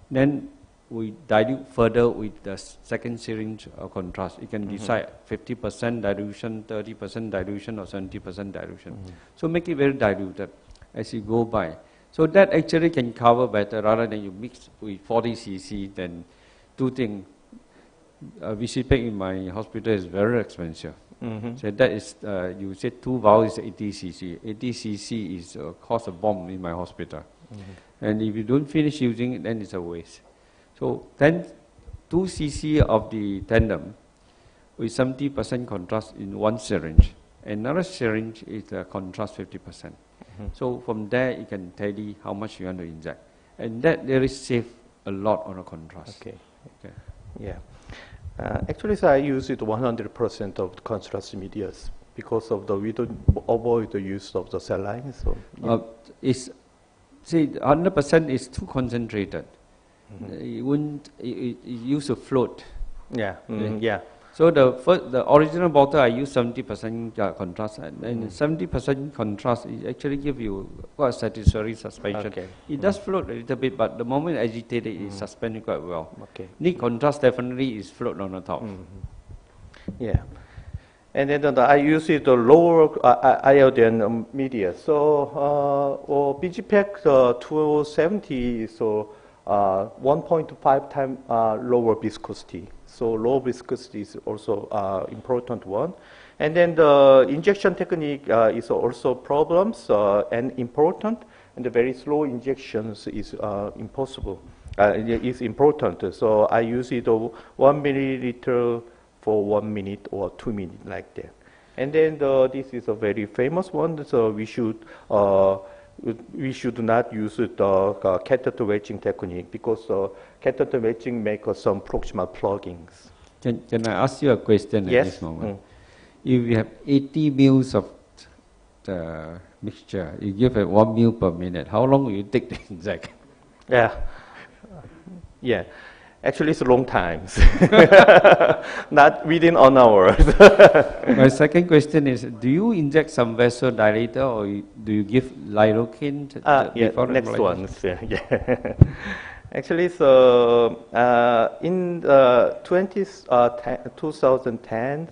Then we dilute further with the second syringe of contrast. You can decide 50% dilution, 30% dilution, or 70% dilution. So make it very diluted as you go by. So that actually can cover better rather than you mix with 40 cc. Then 2 things. VCPEC in my hospital is very expensive. So that is, you said 2 vials is 80 cc. 80 cc is cost a bomb in my hospital. And if you don't finish using it, then it's a waste. So then 2 cc of the tandem with 70% contrast in 1 syringe. Another syringe is contrast 50%. So from there, you can tally how much you want to inject. And that really save a lot on a contrast. Okay. Yeah. Actually, so I use it 100% of the contrast medias because of we don't avoid the use of the cell line. So it's, see, 100% is too concentrated. You wouldn't use a float. Yeah. Yeah. So the original bottle I use 70% contrast, and 70% contrast is actually give you quite a satisfactory suspension. Okay. It does float a little bit, but the moment agitated, it suspended quite well. Okay. Need contrast definitely is float on the top. Yeah. And then I use it the lower iodine media. So BGPAC 270 is 1.5 times lower viscosity. So low viscosity is also important one. And then the injection technique is also problems and important. And the very slow injections is impossible. Is important. So I use it 1 milliliter for 1 minute or 2 minutes like that. And then this is a very famous one. So we should not use the catheter wedging technique because catheter wedging makes some proximal pluggings. Can I ask you a question Yes. at this moment? If you have 80 mils of the mixture, you give it 1 ml per minute, how long will you take to inject? Yeah. Yeah. Actually, it's a long time. Not within an hour. My second question is, do you inject some vasodilator or do you give lidocaine? Yeah, before next embolization? one. Yeah. Actually, so in 2010,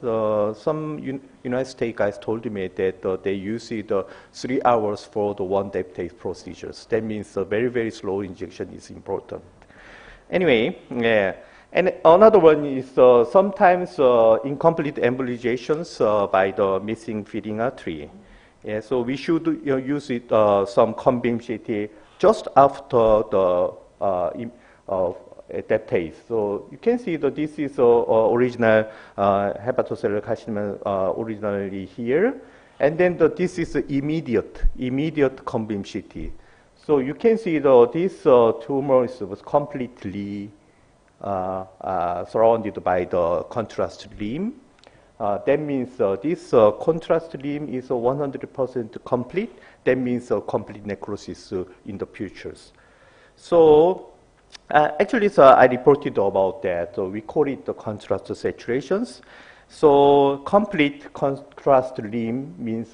some United States guys told me that they use it 3 hours for the one deptase procedures. That means a very, very slow injection is important. Anyway, yeah. And another one is sometimes incomplete embolizations by the missing feeding artery. Yeah, so we should use it some COM-beam CT just after the deptase. So you can see that this is original hepatocellular carcinoma originally here, and then this is immediate COM-beam CT. So you can see this tumor was completely surrounded by the contrast limb. That means this contrast limb is 100% complete. That means complete necrosis in the futures. So actually, I reported about that. So we call it the contrast saturations. So complete contrast limb means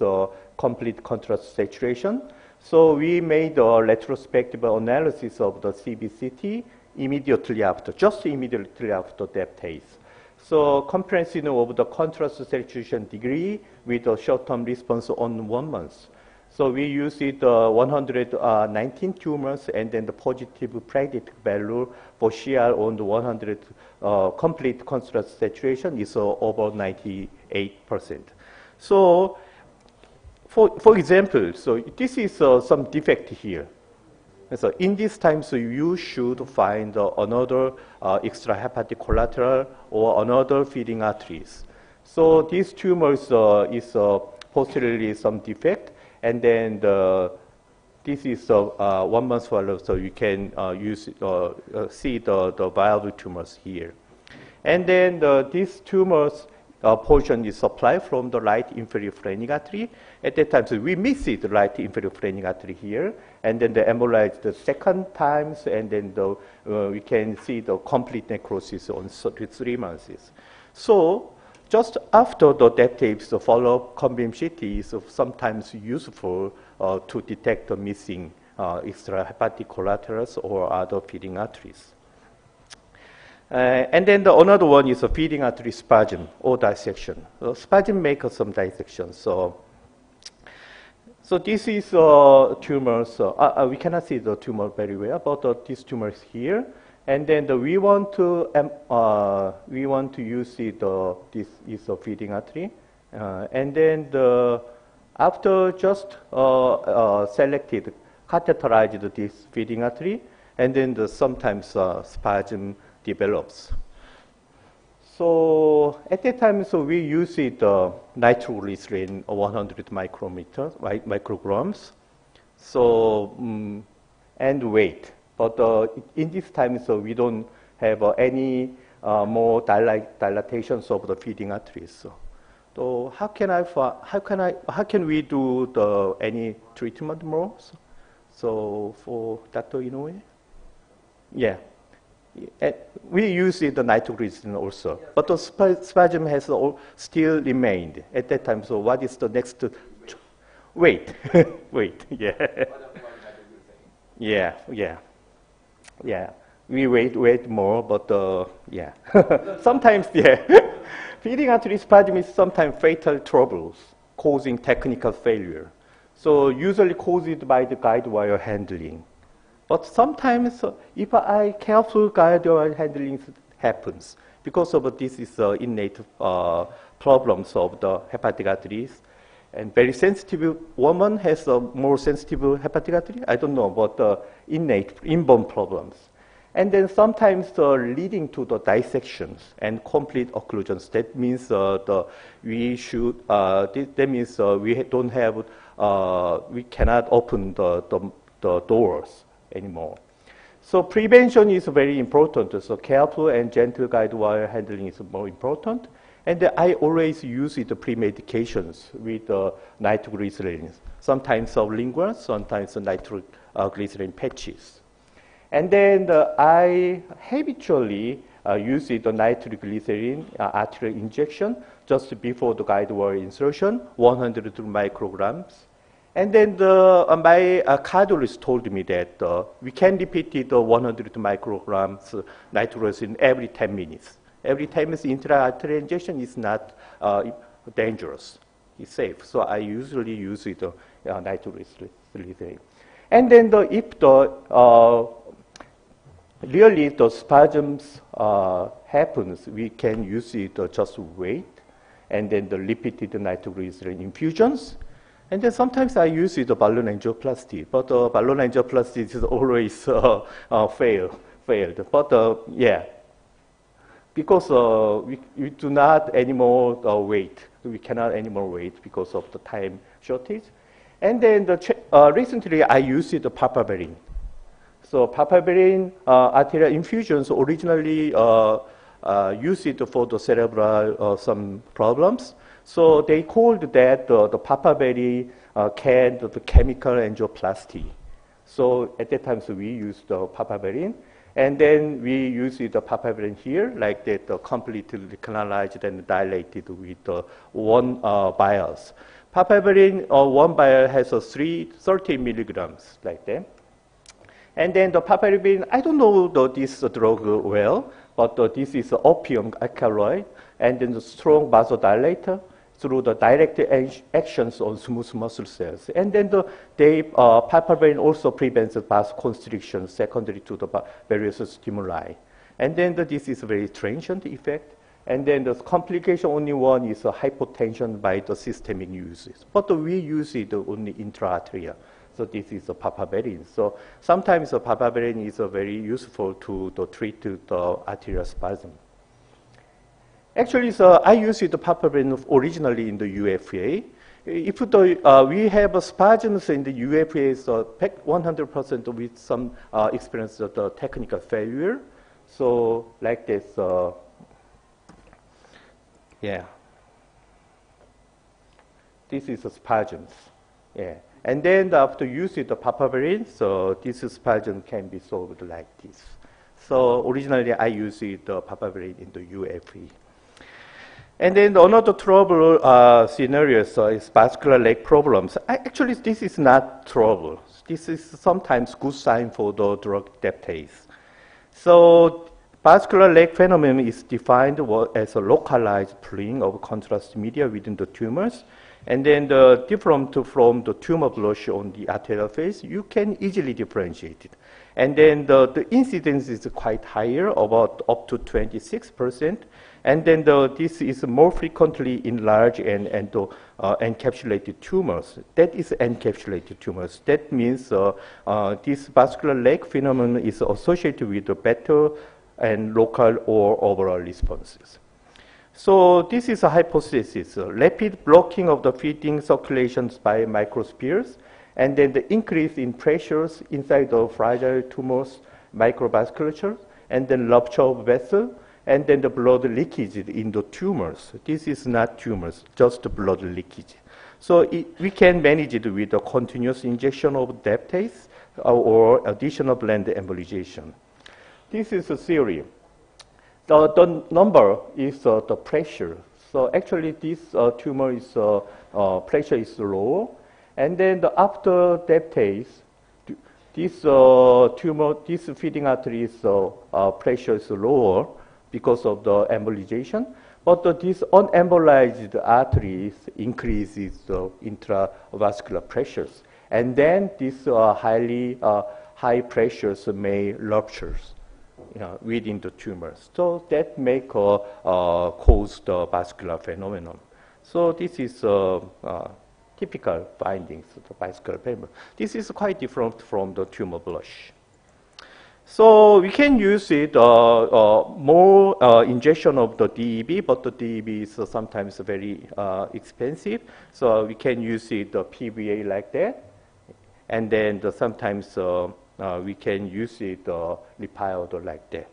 complete contrast saturation. So we made a retrospective analysis of the CBCT immediately after deptase. So comparison of the contrast saturation degree with a short-term response on 1 month. So we use it 119 tumors, and then the positive predictive value for CR on the 100 complete contrast saturation is over 98%. So for example, so this is some defect here. So in this time, so you should find another extrahepatic collateral or another feeding arteries. So these tumors is posteriorly some defect, and then this is 1 month follow-up, so you can see the viable tumors here. And then these tumors portion is supplied from the right inferior phrenic artery. At that time, so we miss it, the right inferior phrenic artery here, and then they embolize the second times, and then we can see the complete necrosis on 3 months. So just after the deptase, the follow-up COM-beam CT is sometimes useful to detect the missing extrahepatic collaterals or other feeding arteries. And then another one is a feeding artery spasm or dissection. Spasm makes some dissection. So this is tumors. We cannot see the tumor very well, but this tumor is here. And then we want to use it. This is a feeding artery. And then after just selected, catheterized this feeding artery, and then sometimes spasm develops. So at that time, so we use it nitroglycerin 100 micrograms. So and weight. But in this time, so we don't have any more dilatations of the feeding arteries. So how can we do any treatment more? So for Dr. Inoue, yeah. We use the nitroglycerin also, but the spasm has still remained at that time. So what is the next? Wait, wait, yeah. Yeah. We wait more, but yeah. Sometimes, yeah. Feeding artery spasm is sometimes fatal troubles, causing technical failure. So usually caused by the guide wire handling. But sometimes, if I careful guide wire handling happens. Because of this is innate problems of the hepatic arteries. And very sensitive woman has a more sensitive hepatic artery. I don't know, but innate, inborn problems. And then sometimes leading to the dissections and complete occlusions. That means we cannot open the doors anymore. So prevention is very important. So careful and gentle guide wire handling is more important. And I always use the pre-medications with nitroglycerin. Sometimes sublingual, sometimes nitroglycerin patches. And then I habitually use the nitroglycerin arterial injection just before the guide wire insertion, 100 micrograms. And then my cardiologist told me that we can repeat the 100 micrograms nitroglycerin every 10 minutes. Every 10 minutes intra-arterial injection is not dangerous. It's safe. So I usually use the nitroglycerin. And then if really the spasms happens, we can use it just wait, and then the repeated nitroglycerin infusions. And then sometimes I use the balloon angioplasty, but balloon angioplasty is always failed. But yeah, because we do not anymore wait. We cannot anymore wait because of the time shortage. And then recently I used the papaverine. So papaverine arterial infusions originally used it for the cerebral some problems. So they called that the papaverine can do the chemical angioplasty. So at that time, so we used the papaverine. And then we use the papaverine here, like that, completely canalized and dilated with one vials. Papaverine, one vial has 30 milligrams, like that. And then the papaverine, I don't know this drug well, but this is opium alkaloid, and then the strong vasodilator through the direct actions on smooth muscle cells. And then papaverine also prevents vasoconstriction secondary to the various stimuli. And then this is a very transient effect. And then the complication only one is hypotension by the systemic uses. But we use it only intra-arterial. So this is a papaverine. So sometimes the papaverine is very useful to treat the arterial spasm. Actually, I used the papaverine originally in the UFA. If we have spasms in the UFA, so 100% with some experience of the technical failure. So like this, yeah. This is the spasms, yeah. And then after using the papaverine, so this spasm can be solved like this. So originally I used the papaverine in the UFA. And then another trouble scenario is vascular leg problems. Actually, this is not trouble. This is sometimes good sign for the drug adaptase. So vascular leg phenomenon is defined as a localized pulling of contrast media within the tumors. And then different from the tumor blush on the arterial face, you can easily differentiate it. And then the incidence is quite higher, about up to 26%. And then this is more frequently in large and encapsulated tumors. That is encapsulated tumors. That means this vascular leg phenomenon is associated with the better and local or overall responses. So this is a hypothesis, rapid blocking of the feeding circulations by microspheres, and then the increase in pressures inside the fragile tumors microvasculature, and then rupture of vessel, and then the blood leakage in the tumors. This is not tumors, just blood leakage. So we can manage it with a continuous injection of adaptase or additional blend embolization. This is a theory. The number is the pressure. So actually this tumor is pressure is low. And then after adaptase, this tumor, this feeding artery is pressure is lower because of the embolization. But this unembolized arteries increases the intravascular pressures. And then these high pressures may rupture. within the tumors. So that make cause the vascular phenomenon. So this is typical findings of the vascular phenomenon. This is quite different from the tumor blush. So we can use it more injection of the DEB, but the DEB is sometimes very expensive. So we can use it PVA like that, and then sometimes we can use it Lipiodol like that.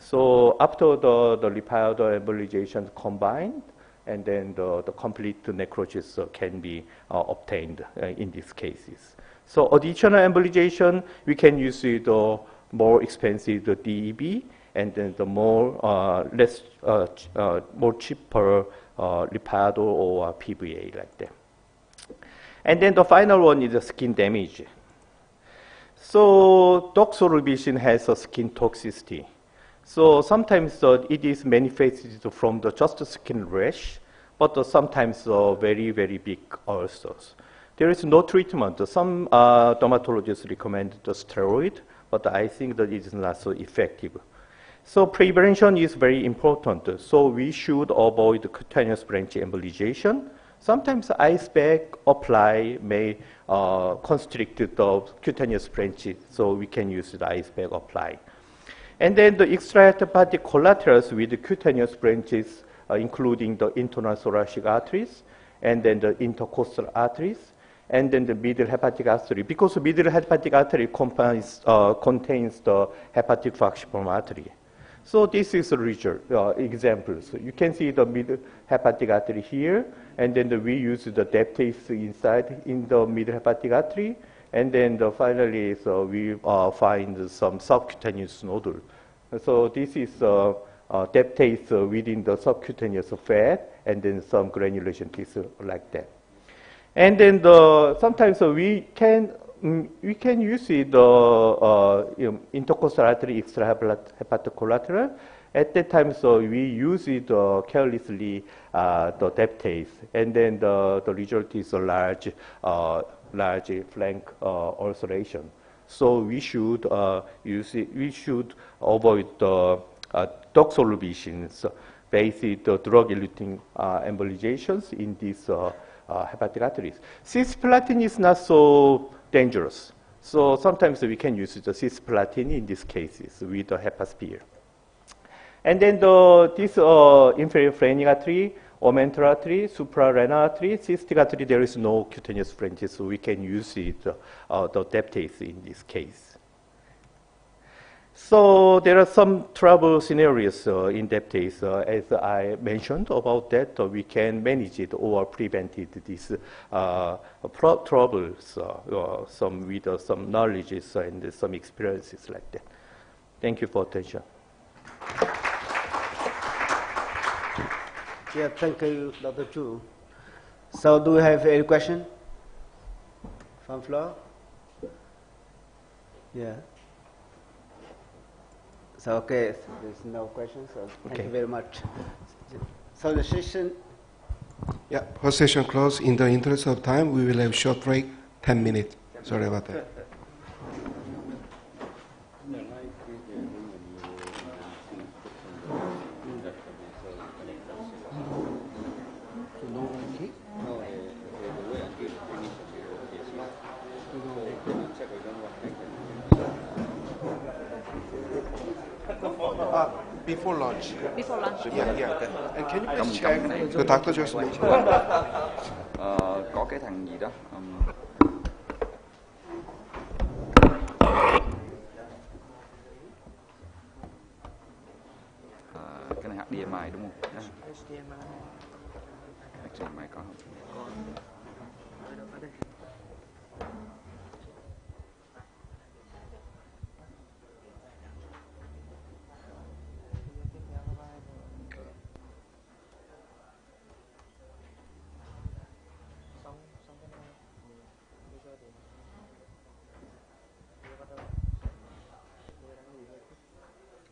So after the Lipiodol embolization combined, and then the complete necrosis can be obtained in these cases. So additional embolization, we can use it more expensive the DEB, and then the more more cheaper Lipiodol or PVA like that. And then the final one is the skin damage. So doxorubicin has a skin toxicity. So sometimes it is manifested from the just skin rash, but sometimes very, very big ulcers. There is no treatment. Some dermatologists recommend the steroid, but I think that it is not so effective. So prevention is very important. So we should avoid cutaneous branch embolization. Sometimes ice bag apply may constrict the cutaneous branch, so we can use the ice bag apply. And then the extrahepatic collaterals with the cutaneous branches, including the internal thoracic arteries, and then the intercostal arteries, and then the middle hepatic artery, because the middle hepatic artery contains the hepatic falciform artery. So this is a result, examples. You can see the middle hepatic artery here, and then we use the deptase inside in the middle hepatic artery, and then finally, so we find some subcutaneous nodule. So this is deptase within the subcutaneous fat, and then some granulation tissue like that. And then sometimes we can use it intercostal artery extrahepatic collateral. At that time, so we use it carelessly the deptase, and then the result is a large flank ulceration. So we should use it. We should avoid the doxorubicins, basically the drug-eluting embolizations in these hepatic arteries. Cisplatin is not so dangerous. So sometimes we can use the cisplatin in these cases with the hepasphere. And then this inferior phrenic artery, omental artery, suprarenal artery, cystic artery, there is no cutaneous branches, so we can use it, the deptase in this case. So there are some trouble scenarios in deptase. As I mentioned about that, we can manage it or prevent it, these troubles, some with some knowledges and some experiences like that. Thank you for attention. Yeah, thank you, Dr. Chu. So do we have any question from floor? Yeah. So, okay, there's no questions, so thank you very much. So the session... Yeah, first session closed. In the interest of time, we will have a short break, 10 minutes. Sorry about that. Before lunch. Before lunch. Yeah. And can you please check the doctor just mentioned? Có cái thằng gì đó. Cái này HDMI đúng không? HDMI có không?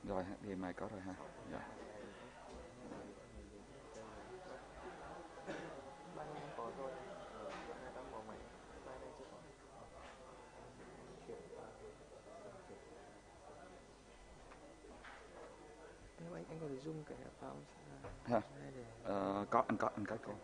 Rồi, HDMI có rồi ha. Dạ. Anh có thể zoom cái vào Ha. để Có anh có câu.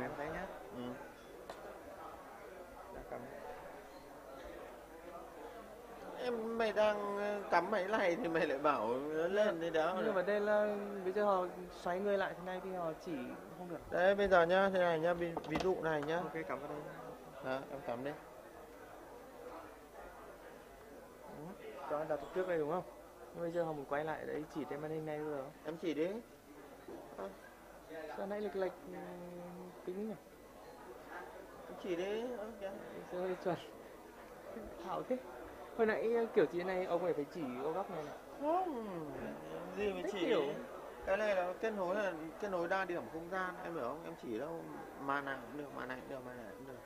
em thấy nhá. Đã cầm. Em mày đang cắm máy này thì mày lại bảo nó lên thế đó. Nhưng mà đây là bây giờ họ xoay người lại thế này thì họ chỉ không được. Đấy bây giờ nhá, thế này nhá, ví dụ này nhá. Ok, cắm vào đây. Đó, em cắm đi. Cho anh đặt trước đây đúng không? Nhưng bây giờ họ muốn quay lại đấy chỉ trên màn hình này rồi. Em chỉ đi. Sao nãy lệch tính nhỉ? Em chỉ đi. Ok. Hơi chuẩn. Thảo thế. Hồi nãy kiểu chị này ông ấy phải chỉ ô góc này này. Không. Gì mà chỉ. Kiểu. Cái này là kết nối đa điểm không gian, em hiểu không? Em chỉ đâu màn này cũng được, màn này cũng được, màn này cũng được.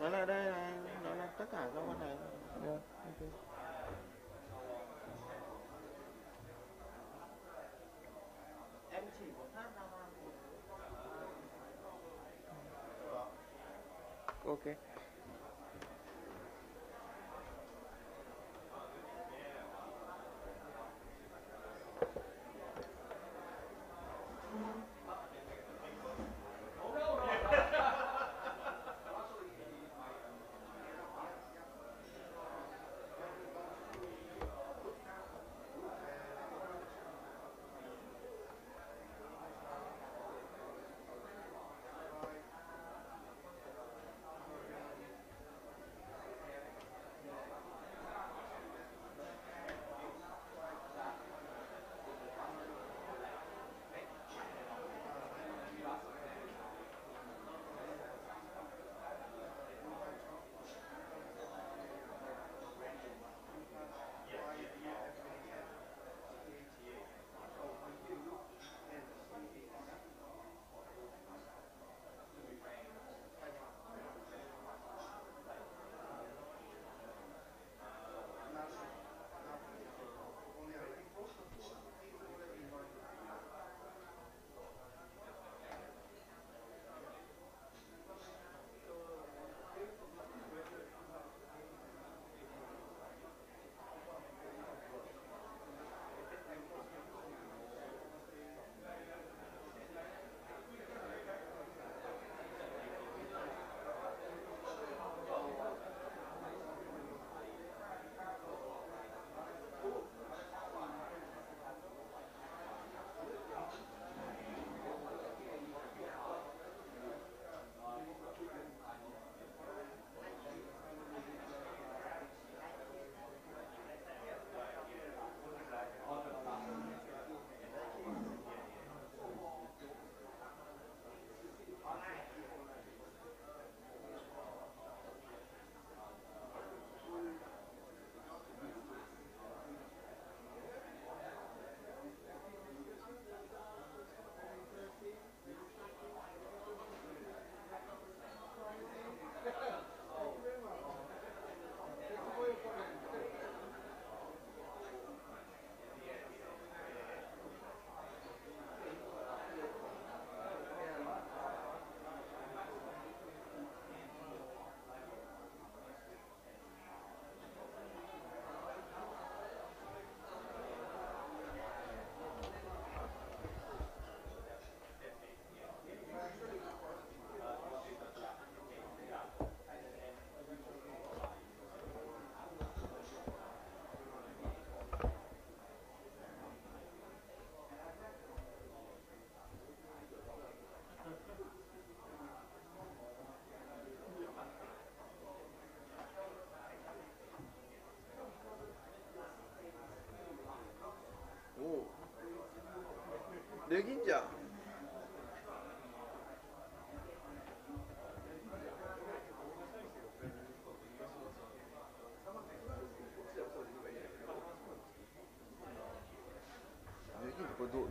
Nó là đây này, nó là tất cả các con này. Được, ok. Em chỉ một phát ra màn. Ok.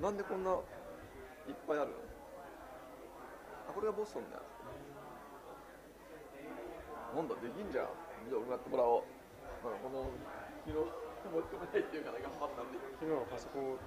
なんでこんないっぱいあるの？あ、これがボストンだよ。なんだ、できんじゃん。じゃあ俺もやってもらおう。この昨日持ち込めないっていうから頑張ったんで。昨日はパソコンを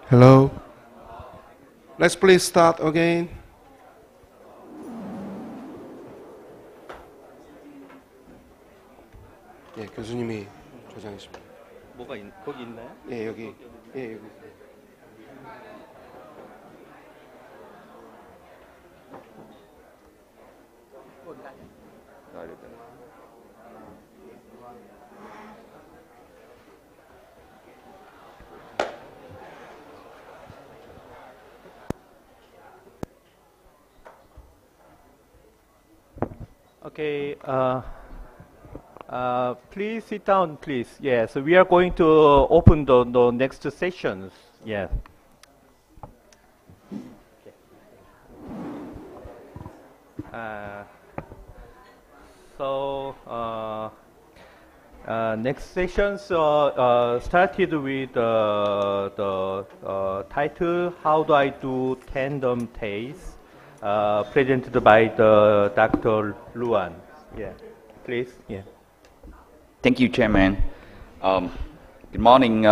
Hello. Let's please start again. 예, 교수님이 조장이십니다. 거기 있나요? 예, 여기. 예, 여기. Rồi, được rồi. Okay. Please sit down, please. Yes, we are going to open the next sessions. Yes. Next sessions started with the title, How Do I Do Tandem TACE, presented by the Dr. Luan. Yeah, please. Yeah. Thank you, Chairman. Good morning,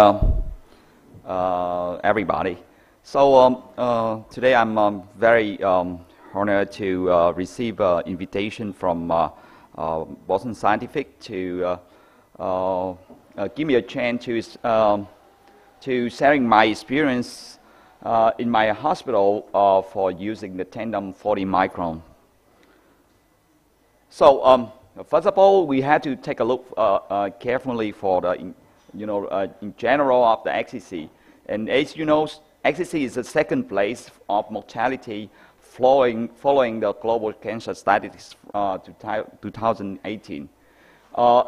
everybody. So today I'm very honored to receive an invitation from Boston Scientific to give me a chance to sharing my experience in my hospital for using the Tandem 40 micron. So first of all, we had to take a look carefully for the, in general of the XCC. And as you know, XCC is the second place of mortality following the global cancer statistics 2018.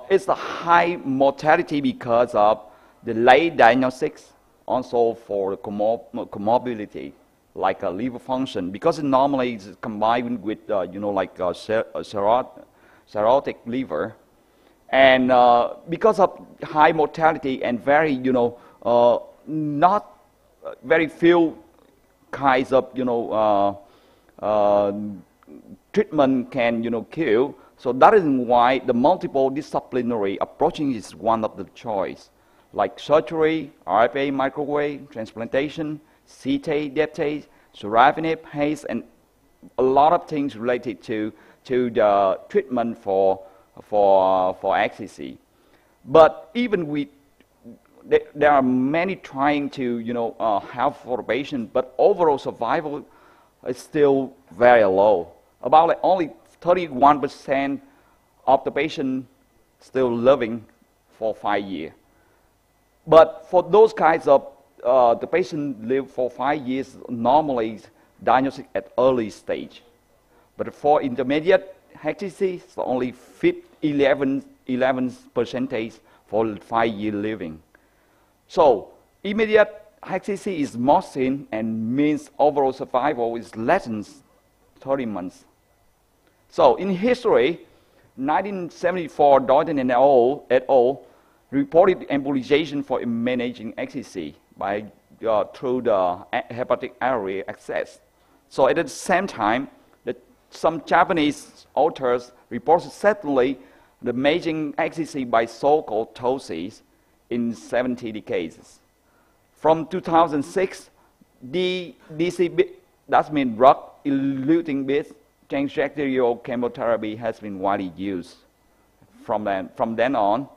It's a high mortality because of the late diagnostics, also for comorbidity, like a liver function, because it normally is combined with, cirrhotic liver. And because of high mortality and very, not very few kinds of, treatment can, cure. So that is why the multiple disciplinary approaching is one of the choice, like surgery, RFA microwave, transplantation, CT, DEPTase, sorafenib, HACE, and a lot of things related to the treatment for XCC. But even with, there are many trying to, help for the patient, but overall survival is still very low. About only 31% of the patient still living for 5 years. But for those kinds of, the patient live for 5 years, normally diagnosed at early stage. But for intermediate XCC, it's only 11% for 5 year living. So immediate XCC is more thin and means overall survival is less than 30 months. So in history, 1974, Dalton et al. Reported embolization for managing XCC by, through the hepatic artery access. So at the same time, some Japanese authors reported certainly the managing XCC by so-called ptosis in 70 cases. From 2006, DCB, that means drug-eluting bits, transarterial chemotherapy has been widely used from then on.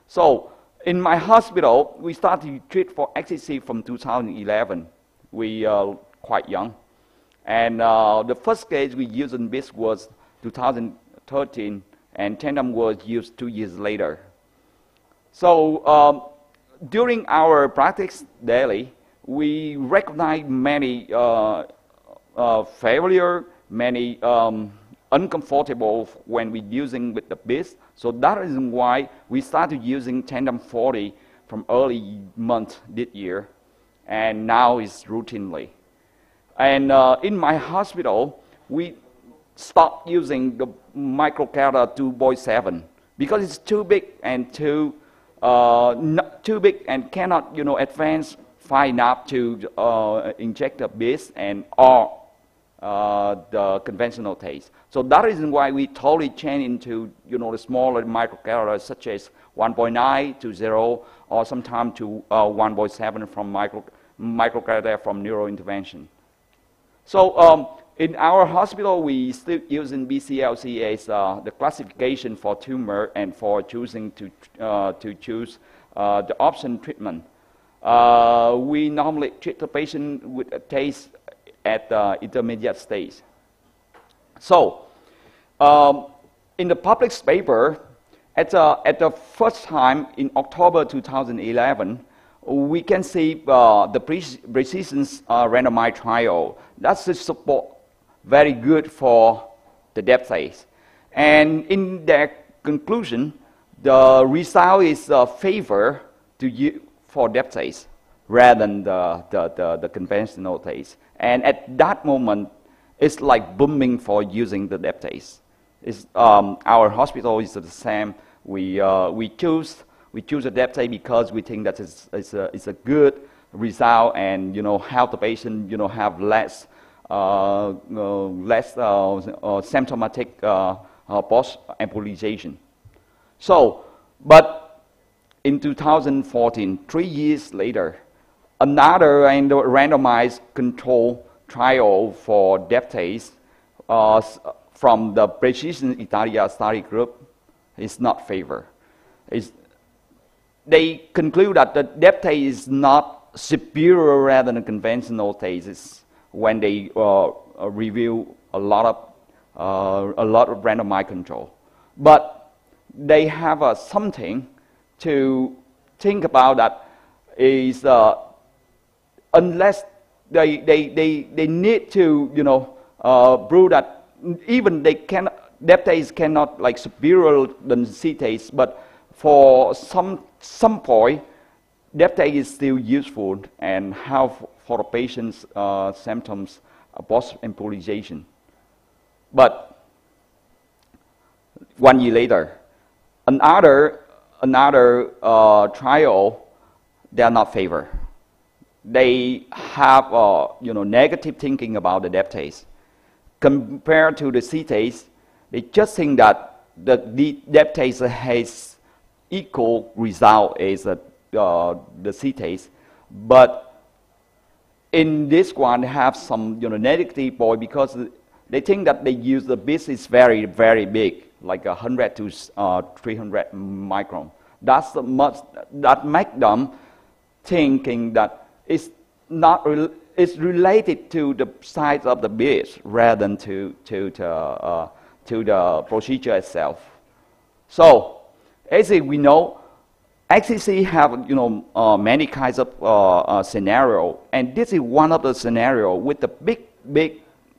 So in my hospital, we started to treat for XCC from 2011. We are quite young. And the first case we used in this was 2013, and Tandem was used 2 years later. So during our practice daily, we recognize many failure, many uncomfortable when we're using with the BIS. So that is why we started using Tandem 40 from early month this year, and now it's routinely. And in my hospital, we stopped using the microcatheter 2.7 because it's too big and too big and cannot, advance far enough to inject the BIS and or the conventional TACE. So that is why we totally change into, the smaller microcatheters such as 1.9 to 0 or sometimes to 1.7 from microcatheter from neurointervention. So in our hospital, we still using BCLC as the classification for tumor and for choosing to choose the option treatment. We normally treat the patient with a TACE at the intermediate stage. So in the published paper, at the first time in October 2011, we can see the precision randomized trial. That's the support very good for the depth phase. And in their conclusion, the result is favor for depth phase rather than the conventional phase. And at that moment, it's like booming for using the depth phase. Our hospital is the same. We choose a depth phase because we think that it's a good result, and help the patient have less symptomatic post embolization. So, but in 2014, 3 years later, another randomized control trial for depth phase from the Precision Italia study group is not favored. They conclude that the depth phase is not superior rather than conventional phases when they review a lot of randomized control. But they have something to think about, that is unless they need to prove that even depth phase cannot like superior than C phase, but for some point depth phase is still useful and help for the patient's symptoms post embolization. But 1 year later, another trial, they are not favored. They have negative thinking about the depth phase. Compared to the C phase, they just think that the depth phase has equal result as the C phase, but in this one they have some negative point because they think that they use the bit is very very big, like 100 to 300 micron. That's the much that make them thinking that it's not it's related to the size of the bit rather than to the procedure itself. So as we know, XCC have many kinds of scenario, and this is one of the scenario with the big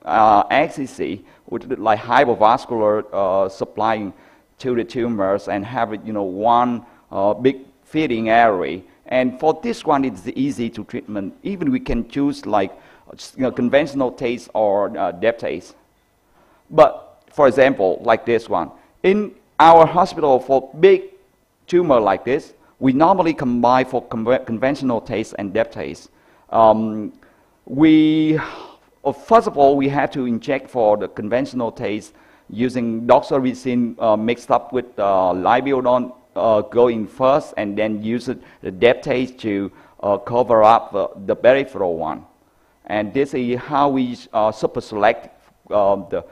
XCC with like hypovascular supplying to the tumors and have one big feeding area. And for this one, it's easy to treatment. Even we can choose like conventional TACE or depth TACE. But for example, like this one, in our hospital for big tumor like this, we normally combine for conventional TACE and depth TACE. First of all, we had to inject for the conventional TACE using doxorubicin mixed up with libiodon going first, and then use the depth TACE to cover up the peripheral one. And this is how we super select the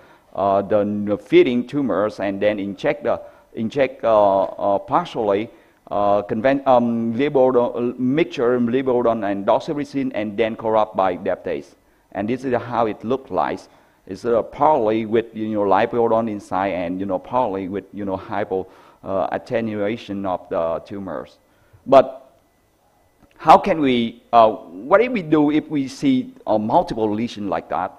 feeding tumors, and then inject partially mixture libiodon and doxorubicin, and then cover up by depth TACE. And this is how it looks like. It's partly with libiodon inside, and partly with hypo attenuation of the tumors. But how can we? What if we do if we see multiple lesions like that?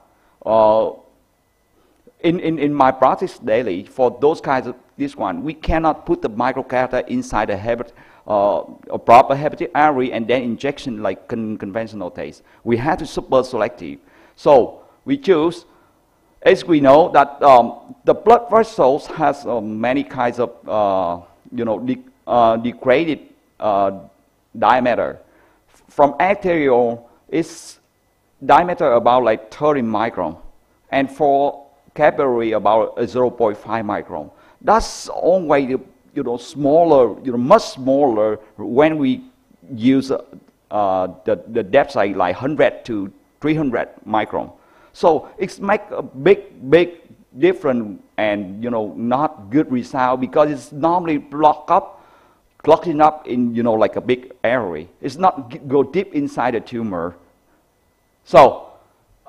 In my practice daily, for those kinds of this one, we cannot put the microcatheter inside a proper hepatic area and then injection like conventional TACE. We have to super selective. So we choose, as we know that the blood vessels has many kinds of degraded diameter. From arterial, it's diameter about like 30 micron, and for capillary about 0.5 micron. That's always smaller, much smaller when we use the depth size like 100 to 300 micron. So it's make a big difference and not good result because it's normally clogging up in like a big area. It's not go deep inside the tumor. So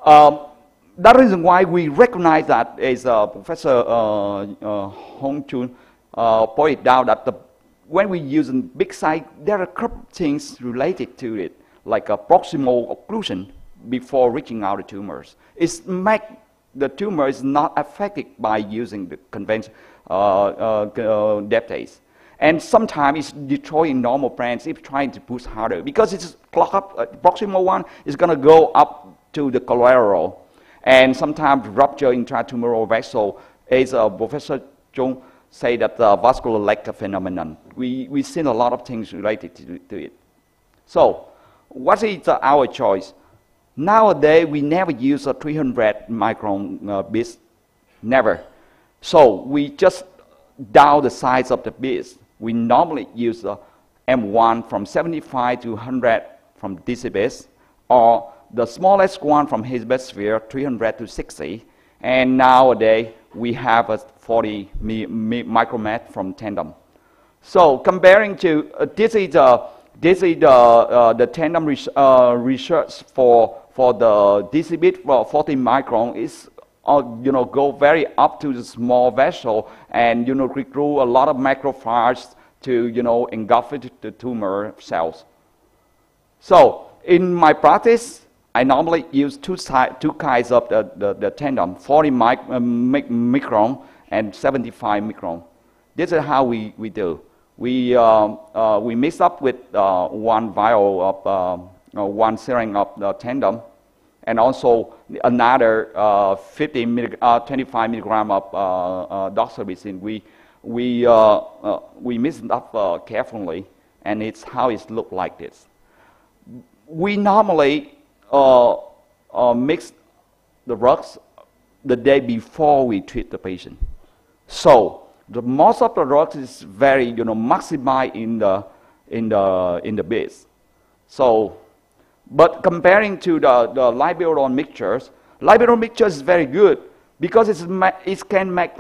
that reason why we recognize that as Professor Hong Chun pointed out that when we use big site, there are a couple of things related to it, like a proximal occlusion before reaching out the tumors. It's make the tumor is not affected by using the conventional deptase. And sometimes it's destroying normal plants if trying to push harder because it's clog up. Proximal one is going to go up to the collateral and sometimes rupture intratumoral vessel. As Professor Chung say that the vascular leak phenomenon. We've seen a lot of things related to it. So what is our choice? Nowadays, we never use a 300 micron bits, never. So we just down the size of the bits. We normally use the M1 from 75 to 100 from decibels, or the smallest one from Hemisphere, 300 to 60. And nowadays, we have a 40 micromet from Tandem. So comparing to this is the Tandem research for the decibit for 40 micron is go very up to the small vessel and recruit a lot of macrophages to engulf the tumor cells. So in my practice, I normally use two kinds of the Tandem, 40 micron and 75 micron. This is how we do. We mix up with one vial of one syringe of the Tandem, and also another 25 milligram of doxorubicin. We mix it up carefully, and it's how it looks like this. We normally mix the drugs the day before we treat the patient. So the most of the drugs is very maximized in the base. So, but comparing to the liberon mixtures is very good because it can make